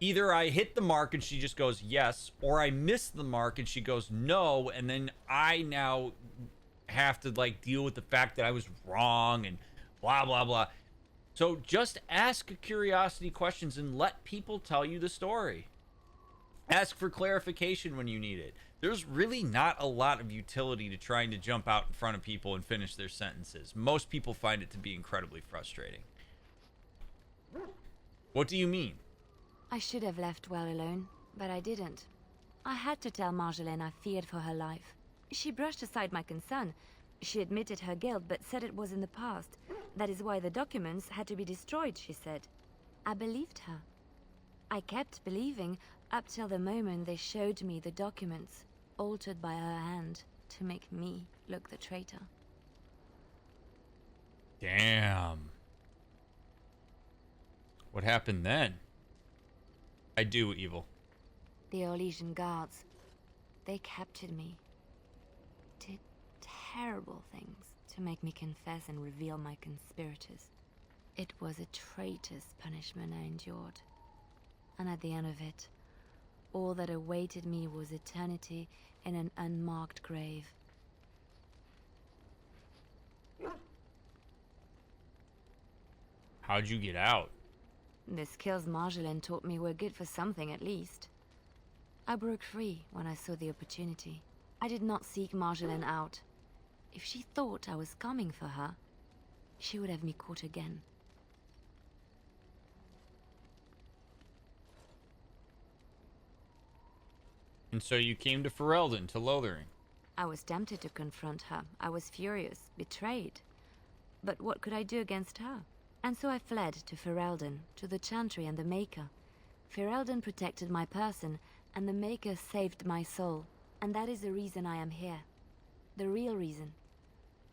either I hit the mark and she just goes yes, or I missed the mark and she goes no, and then I now have to like deal with the fact that I was wrong and blah blah blah. So just ask curiosity questions and let people tell you the story. Ask for clarification when you need it. There's really not a lot of utility to trying to jump out in front of people and finish their sentences. Most people find it to be incredibly frustrating. What do you mean? I should have left well alone, but I didn't. I had to tell Marjolaine I feared for her life. She brushed aside my concern. She admitted her guilt, but said it was in the past. That is why the documents had to be destroyed, she said. I believed her. I kept believing up till the moment they showed me the documents, altered by her hand, to make me look the traitor. Damn. What happened then? I do evil. The Orlesian guards, they captured me. Did terrible things to make me confess and reveal my conspirators. It was a traitor's punishment I endured. And at the end of it, all that awaited me was eternity in an unmarked grave. How'd you get out? The skills Marjolaine taught me were good for something at least. I broke free when I saw the opportunity. I did not seek Marjolaine out. If she thought I was coming for her, she would have me caught again. And so you came to Ferelden, to Lothering. I was tempted to confront her. I was furious, betrayed. But what could I do against her? And so I fled to Ferelden, to the Chantry and the Maker. Ferelden protected my person, and the Maker saved my soul. And that is the reason I am here. The real reason.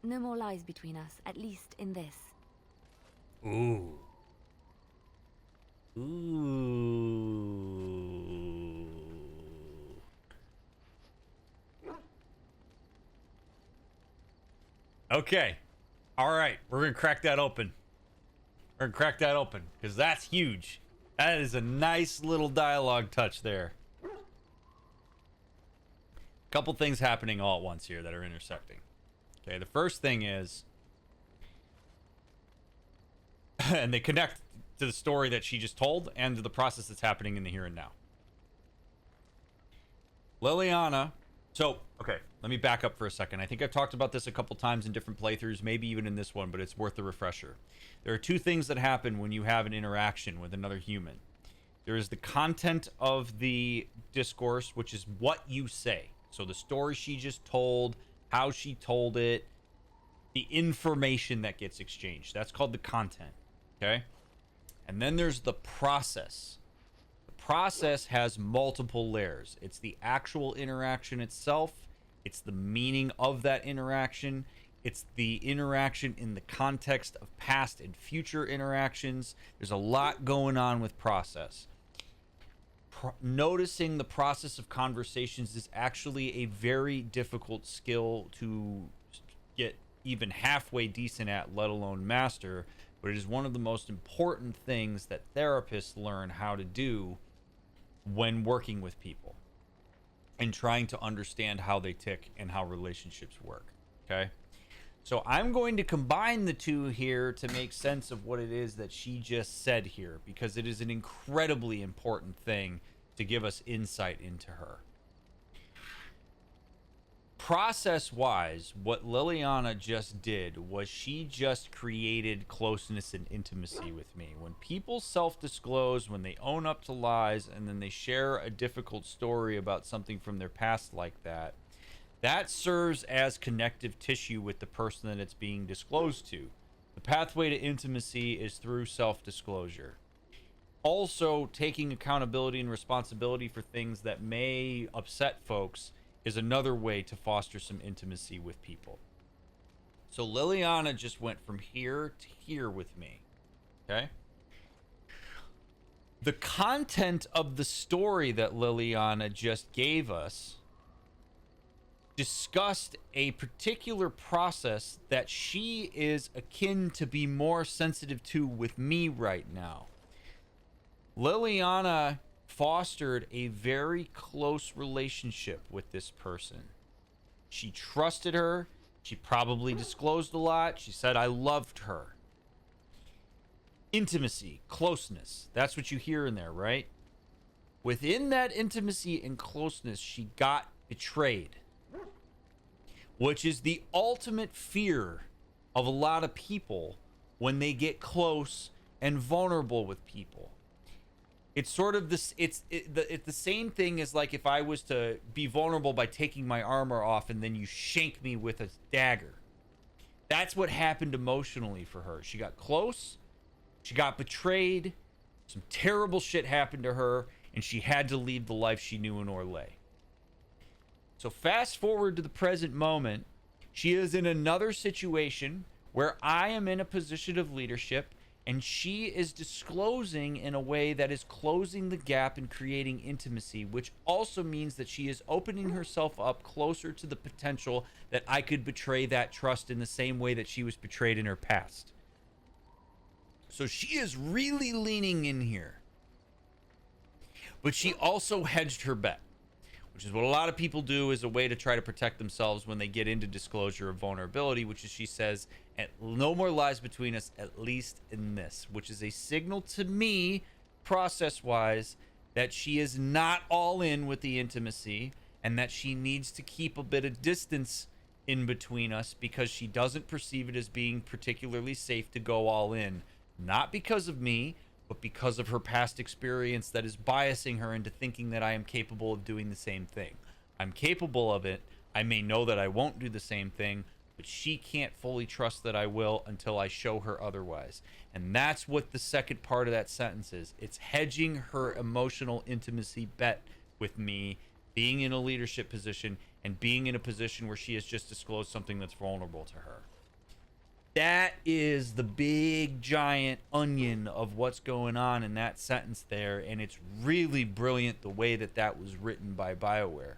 No more lies between us, at least in this. Ooh. Ooh. Okay. All right. We're going to crack that open. We're going to crack that open because that's huge. That is a nice little dialogue touch there. Couple things happening all at once here that are intersecting. Okay, the first thing is, and they connect to the story that she just told and to the process that's happening in the here and now. Liliana, so, okay, let me back up for a second. I think I've talked about this a couple times in different playthroughs, maybe even in this one, but it's worth a refresher. There are two things that happen when you have an interaction with another human. There is the content of the discourse, which is what you say. So the story she just told, how she told it, the information that gets exchanged. That's called the content, okay? And then there's the process. The process has multiple layers. It's the actual interaction itself. It's the meaning of that interaction. It's the interaction in the context of past and future interactions. There's a lot going on with process. Noticing the process of conversations is actually a very difficult skill to get even halfway decent at, let alone master, but it is one of the most important things that therapists learn how to do when working with people and trying to understand how they tick and how relationships work. Okay, so I'm going to combine the two here to make sense of what it is that she just said here, because it is an incredibly important thing to give us insight into her. Process-wise, what Liliana just did was she just created closeness and intimacy with me. When people self-disclose, when they own up to lies, and then they share a difficult story about something from their past like that, that serves as connective tissue with the person that it's being disclosed to. The pathway to intimacy is through self-disclosure. Also, taking accountability and responsibility for things that may upset folks is another way to foster some intimacy with people. So Liliana just went from here to here with me, okay? The content of the story that Liliana just gave us discussed a particular process that she is akin to be more sensitive to with me right now. Liliana fostered a very close relationship with this person. She trusted her. She probably disclosed a lot. She said, I loved her. Intimacy, closeness. That's what you hear in there, right? Within that intimacy and closeness, she got betrayed, which is the ultimate fear of a lot of people when they get close and vulnerable with people. It's sort of this, it's the same thing as like if I was to be vulnerable by taking my armor off and then you shank me with a dagger. That's what happened emotionally for her. She got close, she got betrayed, some terrible shit happened to her, and she had to leave the life she knew in Orlais. So fast forward to the present moment, she is in another situation where I am in a position of leadership, and she is disclosing in a way that is closing the gap and creating intimacy, which also means that she is opening herself up closer to the potential that I could betray that trust in the same way that she was betrayed in her past. So she is really leaning in here. But she also hedged her bet, which is what a lot of people do as a way to try to protect themselves when they get into disclosure of vulnerability, which is she says, no more lies between us, at least in this, which is a signal to me, process-wise, that she is not all in with the intimacy and that she needs to keep a bit of distance in between us because she doesn't perceive it as being particularly safe to go all in. Not because of me, but because of her past experience that is biasing her into thinking that I am capable of doing the same thing. I'm capable of it. I may know that I won't do the same thing, but she can't fully trust that I will until I show her otherwise. And that's what the second part of that sentence is. It's hedging her emotional intimacy bet with me, being in a leadership position and being in a position where she has just disclosed something that's vulnerable to her. That is the big giant onion of what's going on in that sentence there, and it's really brilliant the way that that was written by BioWare,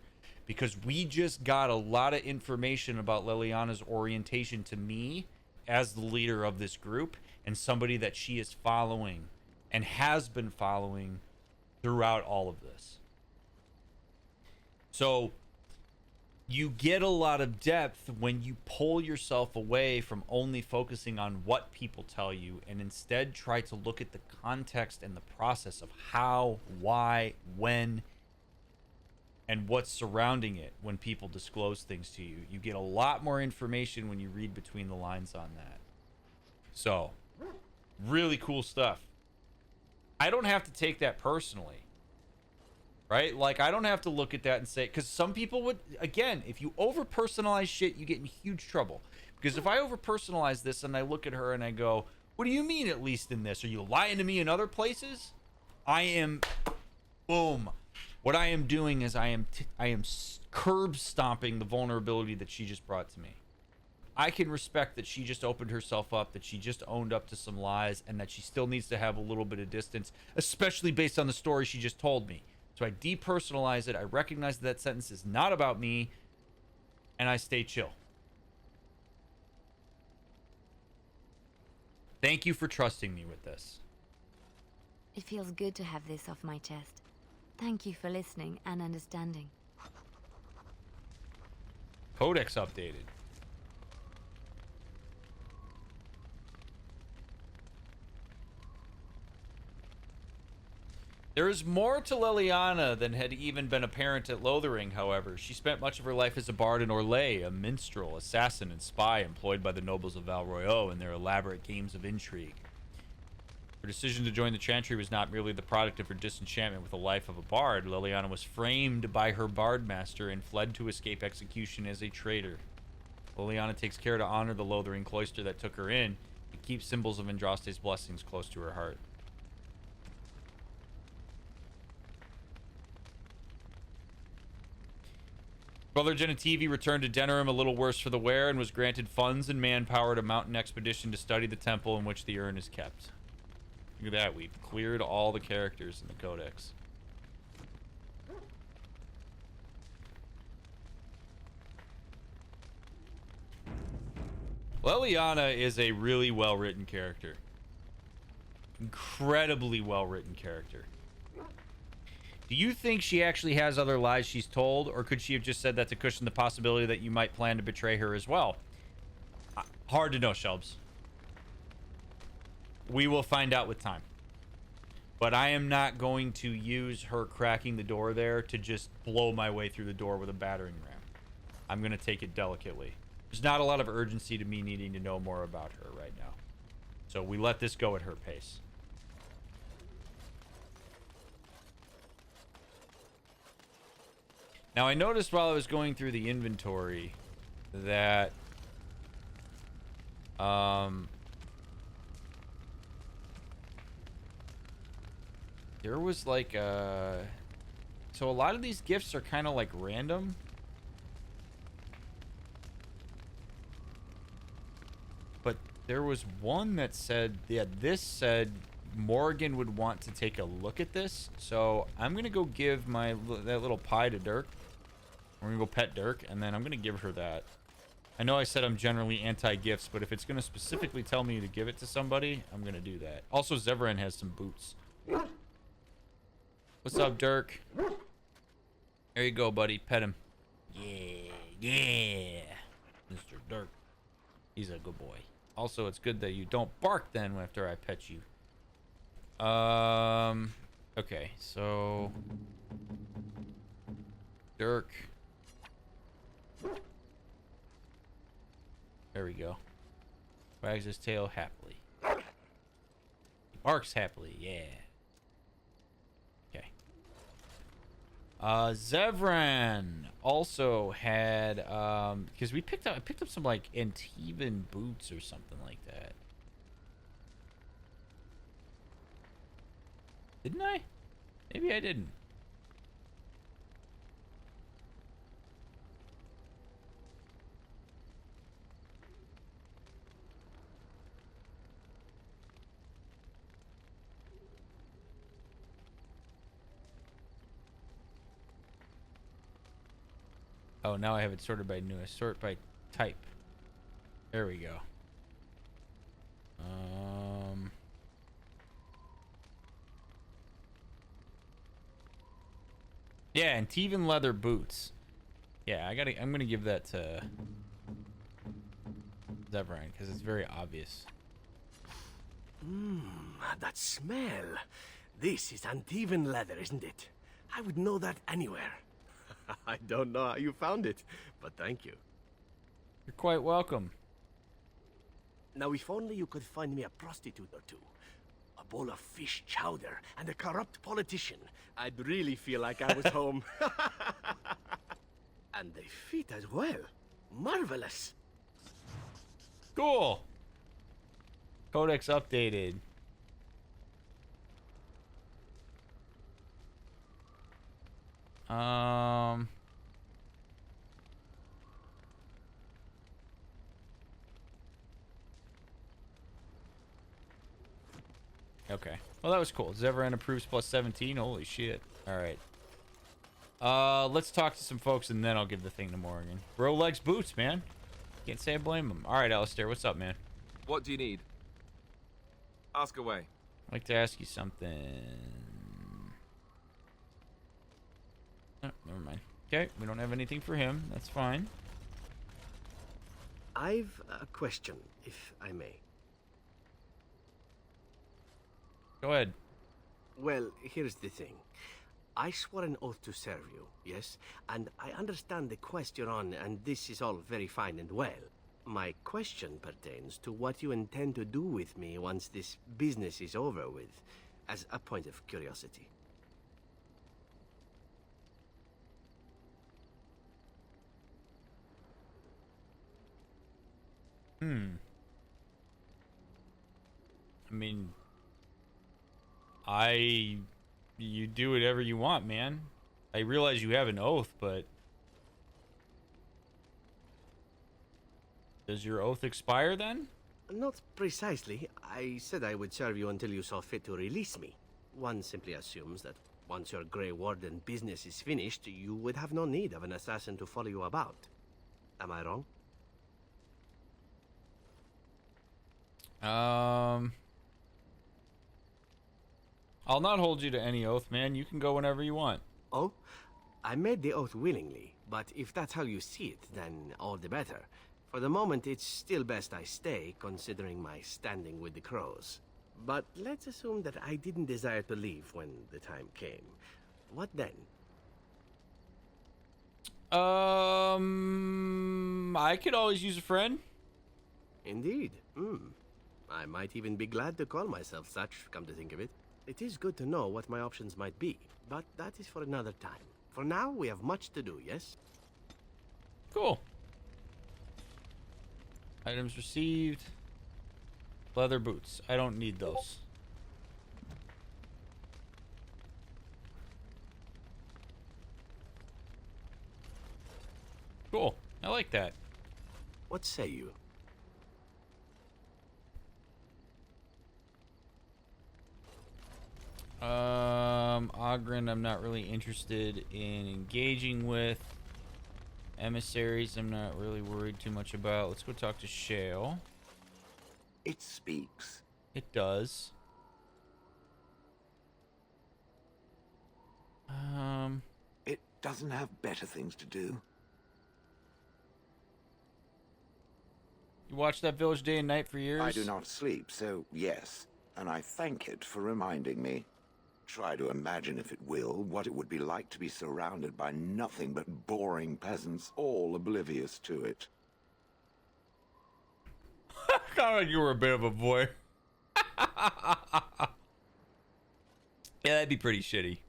because we just got a lot of information about Liliana's orientation to me as the leader of this group and somebody that she is following and has been following throughout all of this. So you get a lot of depth when you pull yourself away from only focusing on what people tell you and instead try to look at the context and the process of how, why, when, and what's surrounding it when people disclose things to you. You get a lot more information when you read between the lines on that. So, really cool stuff. I don't have to take that personally. Right? Like, I don't have to look at that and say, because some people would, again, if you over-personalize shit, you get in huge trouble. Because if I over-personalize this and I look at her and I go, what do you mean at least in this? Are you lying to me in other places? I am, boom. What I am doing is I am curb stomping the vulnerability that she just brought to me. I can respect that she just opened herself up, that she just owned up to some lies, and that she still needs to have a little bit of distance, especially based on the story she just told me. So I depersonalize it. I recognize that sentence is not about me, and I stay chill. Thank you for trusting me with this. It feels good to have this off my chest. Thank you for listening and understanding. Codex updated. There is more to Liliana than had even been apparent at Lothering, however. She spent much of her life as a bard in Orlais, a minstrel, assassin, and spy employed by the nobles of Val Royeaux in their elaborate games of intrigue. Her decision to join the Chantry was not merely the product of her disenchantment with the life of a bard. Liliana was framed by her bard master and fled to escape execution as a traitor. Liliana takes care to honor the Lothering cloister that took her in and keep symbols of Andraste's blessings close to her heart. Brother Genetivi returned to Denerim a little worse for the wear and was granted funds and manpower to mount an expedition to study the temple in which the urn is kept. Look at that, we've cleared all the characters in the Codex. Liliana is a really well-written character. Incredibly well-written character. Do you think she actually has other lies she's told, or could she have just said that to cushion the possibility that you might plan to betray her as well? Hard to know, Shelbs. We will find out with time. But I am not going to use her cracking the door there to just blow my way through the door with a battering ram. I'm going to take it delicately. There's not a lot of urgency to me needing to know more about her right now. So we let this go at her pace. Now, I noticed while I was going through the inventory that there was like so a lot of these gifts are kind of like random. But there was one that said, yeah, this said Morgan would want to take a look at this. So I'm going to go give that little pie to Dirk. We're going to go pet Dirk, and then I'm going to give her that. I know I said I'm generally anti-gifts, but if it's going to specifically tell me to give it to somebody, I'm going to do that. Also, Zevran has some boots. What's up, Dirk? There you go, buddy. Pet him. Yeah. Mr. Dirk. He's a good boy. Also, it's good that you don't bark then after I pet you. Okay, so Dirk. There we go. Wags his tail happily. He barks happily, yeah. Okay. Zevran also had because I picked up some like Antivan boots or something like that. Didn't I? Maybe I didn't. Oh, now I have it sorted by newest. Sort by type. There we go. Yeah, and Tevan leather boots. Yeah, I'm gonna give that to Zevran because it's very obvious. That smell. This is Antivan leather, isn't it? I would know that anywhere. I don't know how you found it, but thank you. You're quite welcome. Now, if only you could find me a prostitute or two, a bowl of fish chowder, and a corrupt politician, I'd really feel like I was home. And they fit as well. Marvelous. Cool. Codex updated. Okay. Well, that was cool. Zevran approves plus 17. Holy shit. All right. Let's talk to some folks and then I'll give the thing to Morgan. Bro likes boots, man. Can't say I blame him. All right, Alistair, what's up, man? What do you need? Ask away. I'd like to ask you something. Oh, never mind. Okay, we don't have anything for him. That's fine. I've a question, if I may. Go ahead. Well, here's the thing. I swore an oath to serve you, yes? And I understand the quest you're on, and this is all very fine and well. My question pertains to what you intend to do with me once this business is over with, as a point of curiosity. I mean, you do whatever you want, man. I realize you have an oath, but does your oath expire then? Not precisely. I said I would serve you until you saw fit to release me. One simply assumes that once your Grey Warden business is finished, you would have no need of an assassin to follow you about. Am I wrong? I'll not hold you to any oath, man. You can go whenever you want. Oh? I made the oath willingly, but if that's how you see it, then all the better. For the moment, it's still best I stay, considering my standing with the crows. But let's assume that I didn't desire to leave when the time came. What then? I could always use a friend. Indeed. I might even be glad to call myself such, come to think of it. It is good to know what my options might be, but that is for another time. For now, we have much to do, yes? Cool. Items received. Leather boots. I don't need those. Cool. I like that. What say you? Ogren, I'm not really interested in engaging with. Emissaries, I'm not really worried too much about. Let's go talk to Shale. It speaks. It does. It doesn't have better things to do. You watched that village day and night for years? I do not sleep, so yes. And I thank it for reminding me. Try to imagine, if it will, what it would be like to be surrounded by nothing but boring peasants, all oblivious to it. Kind of like you were a bit of a boy. Yeah, that'd be pretty shitty.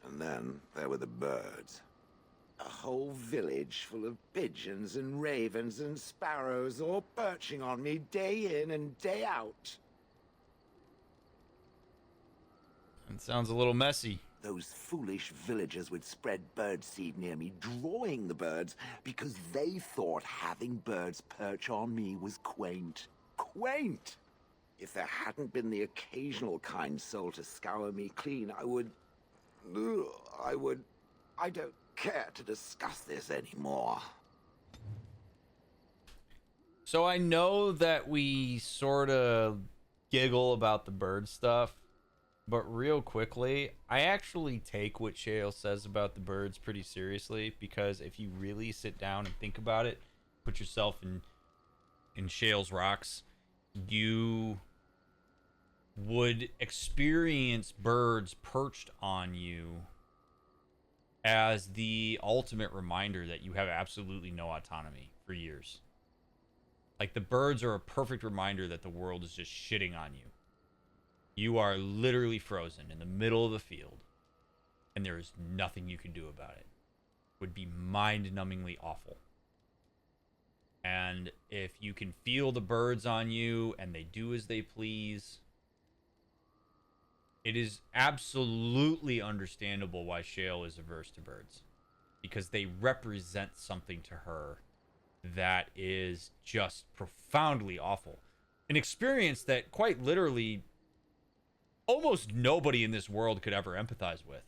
And then there were the birds. A whole village full of pigeons and ravens and sparrows all perching on me day in and day out. It sounds a little messy. Those foolish villagers would spread birdseed near me, drawing the birds, because they thought having birds perch on me was quaint. Quaint! If there hadn't been the occasional kind soul to scour me clean, I don't care to discuss this anymore. So I know that we sort of giggle about the bird stuff, but real quickly, I actually take what Shale says about the birds pretty seriously, because if you really sit down and think about it, put yourself in Shale's rocks, you would experience birds perched on you as the ultimate reminder that you have absolutely no autonomy for years. Like, the birds are a perfect reminder that the world is just shitting on you. You are literally frozen in the middle of the field, and there is nothing you can do about it. It would be mind-numbingly awful. And if you can feel the birds on you and they do as they please, it is absolutely understandable why Shale is averse to birds. Because they represent something to her that is just profoundly awful. An experience that quite literally almost nobody in this world could ever empathize with.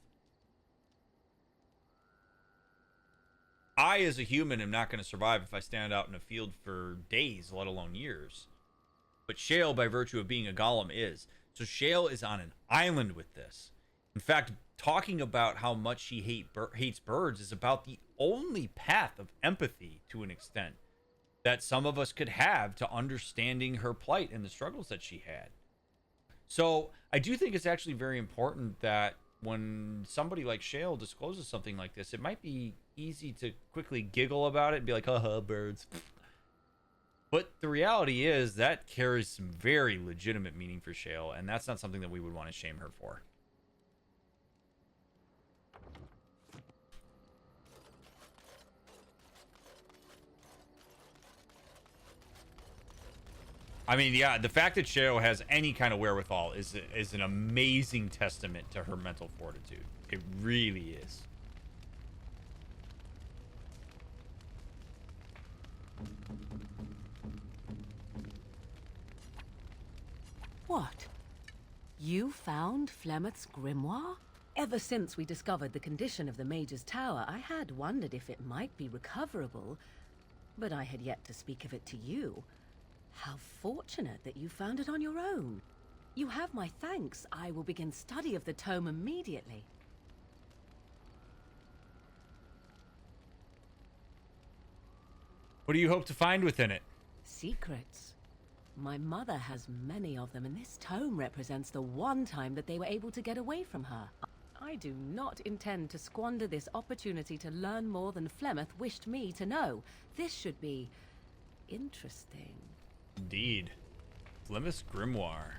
I, as a human, am not going to survive if I stand out in a field for days, let alone years. But Shale, by virtue of being a golem, is. So Shale is on an island with this. In fact, talking about how much she hates birds is about the only path of empathy, to an extent, that some of us could have to understanding her plight and the struggles that she had. So I do think it's actually very important that when somebody like Shale discloses something like this, it might be easy to quickly giggle about it and be like, haha, birds. But the reality is that carries some very legitimate meaning for Shale, and that's not something that we would want to shame her for. I mean, yeah, the fact that Shale has any kind of wherewithal is an amazing testament to her mental fortitude. It really is. What? You found Flemeth's grimoire? Ever since we discovered the condition of the Mage's Tower, I had wondered if it might be recoverable, but I had yet to speak of it to you. How fortunate that you found it on your own. You have my thanks. I will begin study of the tome immediately. What do you hope to find within it? Secrets. My mother has many of them, and this tome represents the one time that they were able to get away from her. I do not intend to squander this opportunity to learn more than Flemeth wished me to know. This should be interesting. Indeed. Flemeth's grimoire.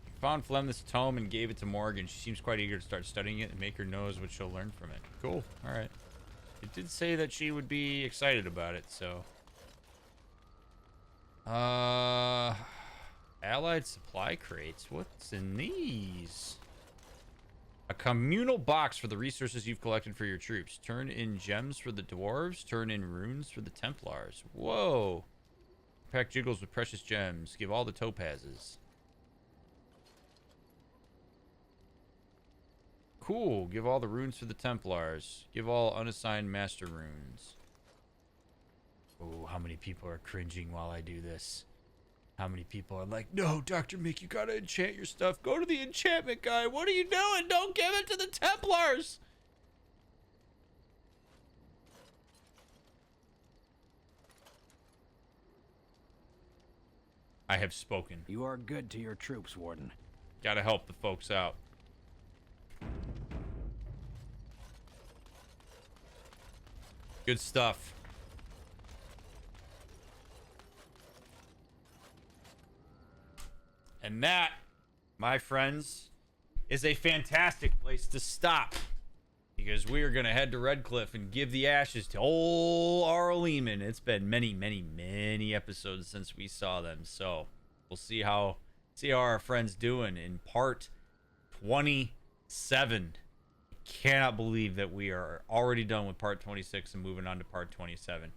You found Flemeth's tome and gave it to Morgan. She seems quite eager to start studying it and make her knows what she'll learn from it. Cool. All right. It did say that she would be excited about it, so... Allied supply crates. What's in these? A communal box for the resources you've collected for your troops. Turn in gems for the dwarves. Turn in runes for the Templars. Whoa. Pack jiggles with precious gems. Give all the topazes. Cool. Give all the runes for the Templars. Give all unassigned master runes. Oh, how many people are cringing while I do this? How many people are like, no, Dr. Mick, you gotta enchant your stuff. Go to the enchantment guy. What are you doing? Don't give it to the Templars. I have spoken. You are good to your troops, Warden. Gotta help the folks out. Good stuff. And that, my friends, is a fantastic place to stop. Because we are going to head to Redcliffe and give the ashes to old Arl Lehman. It's been many, many, many episodes since we saw them. So we'll see how our friends doing in part 27. Cannot believe that we are already done with part 26 and moving on to part 27.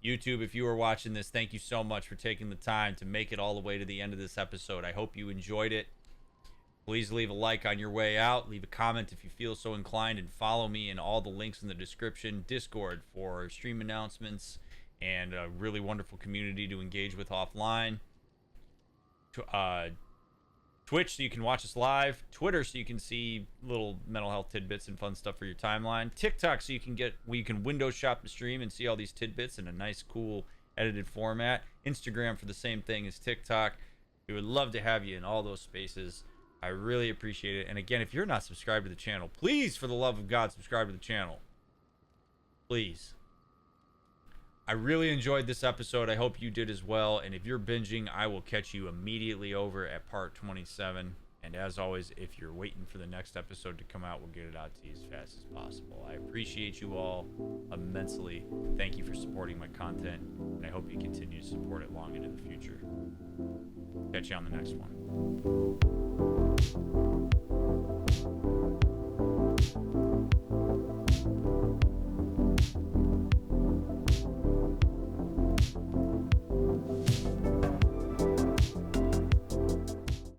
YouTube, if you are watching this, thank you so much for taking the time to make it all the way to the end of this episode. I hope you enjoyed it. Please leave a like on your way out. Leave a comment if you feel so inclined, and follow me in all the links in the description. Discord for stream announcements and a really wonderful community to engage with offline. Twitch so you can watch us live. Twitter so you can see little mental health tidbits and fun stuff for your timeline. TikTok so you can window shop the stream and see all these tidbits in a nice, cool, edited format. Instagram for the same thing as TikTok. We would love to have you in all those spaces. I really appreciate it. And again, if you're not subscribed to the channel, please, for the love of God, subscribe to the channel. Please. I really enjoyed this episode. I hope you did as well. And if you're binging, I will catch you immediately over at part 27. And as always, if you're waiting for the next episode to come out, we'll get it out to you as fast as possible. I appreciate you all immensely. Thank you for supporting my content, and I hope you continue to support it long into the future. Catch you on the next one.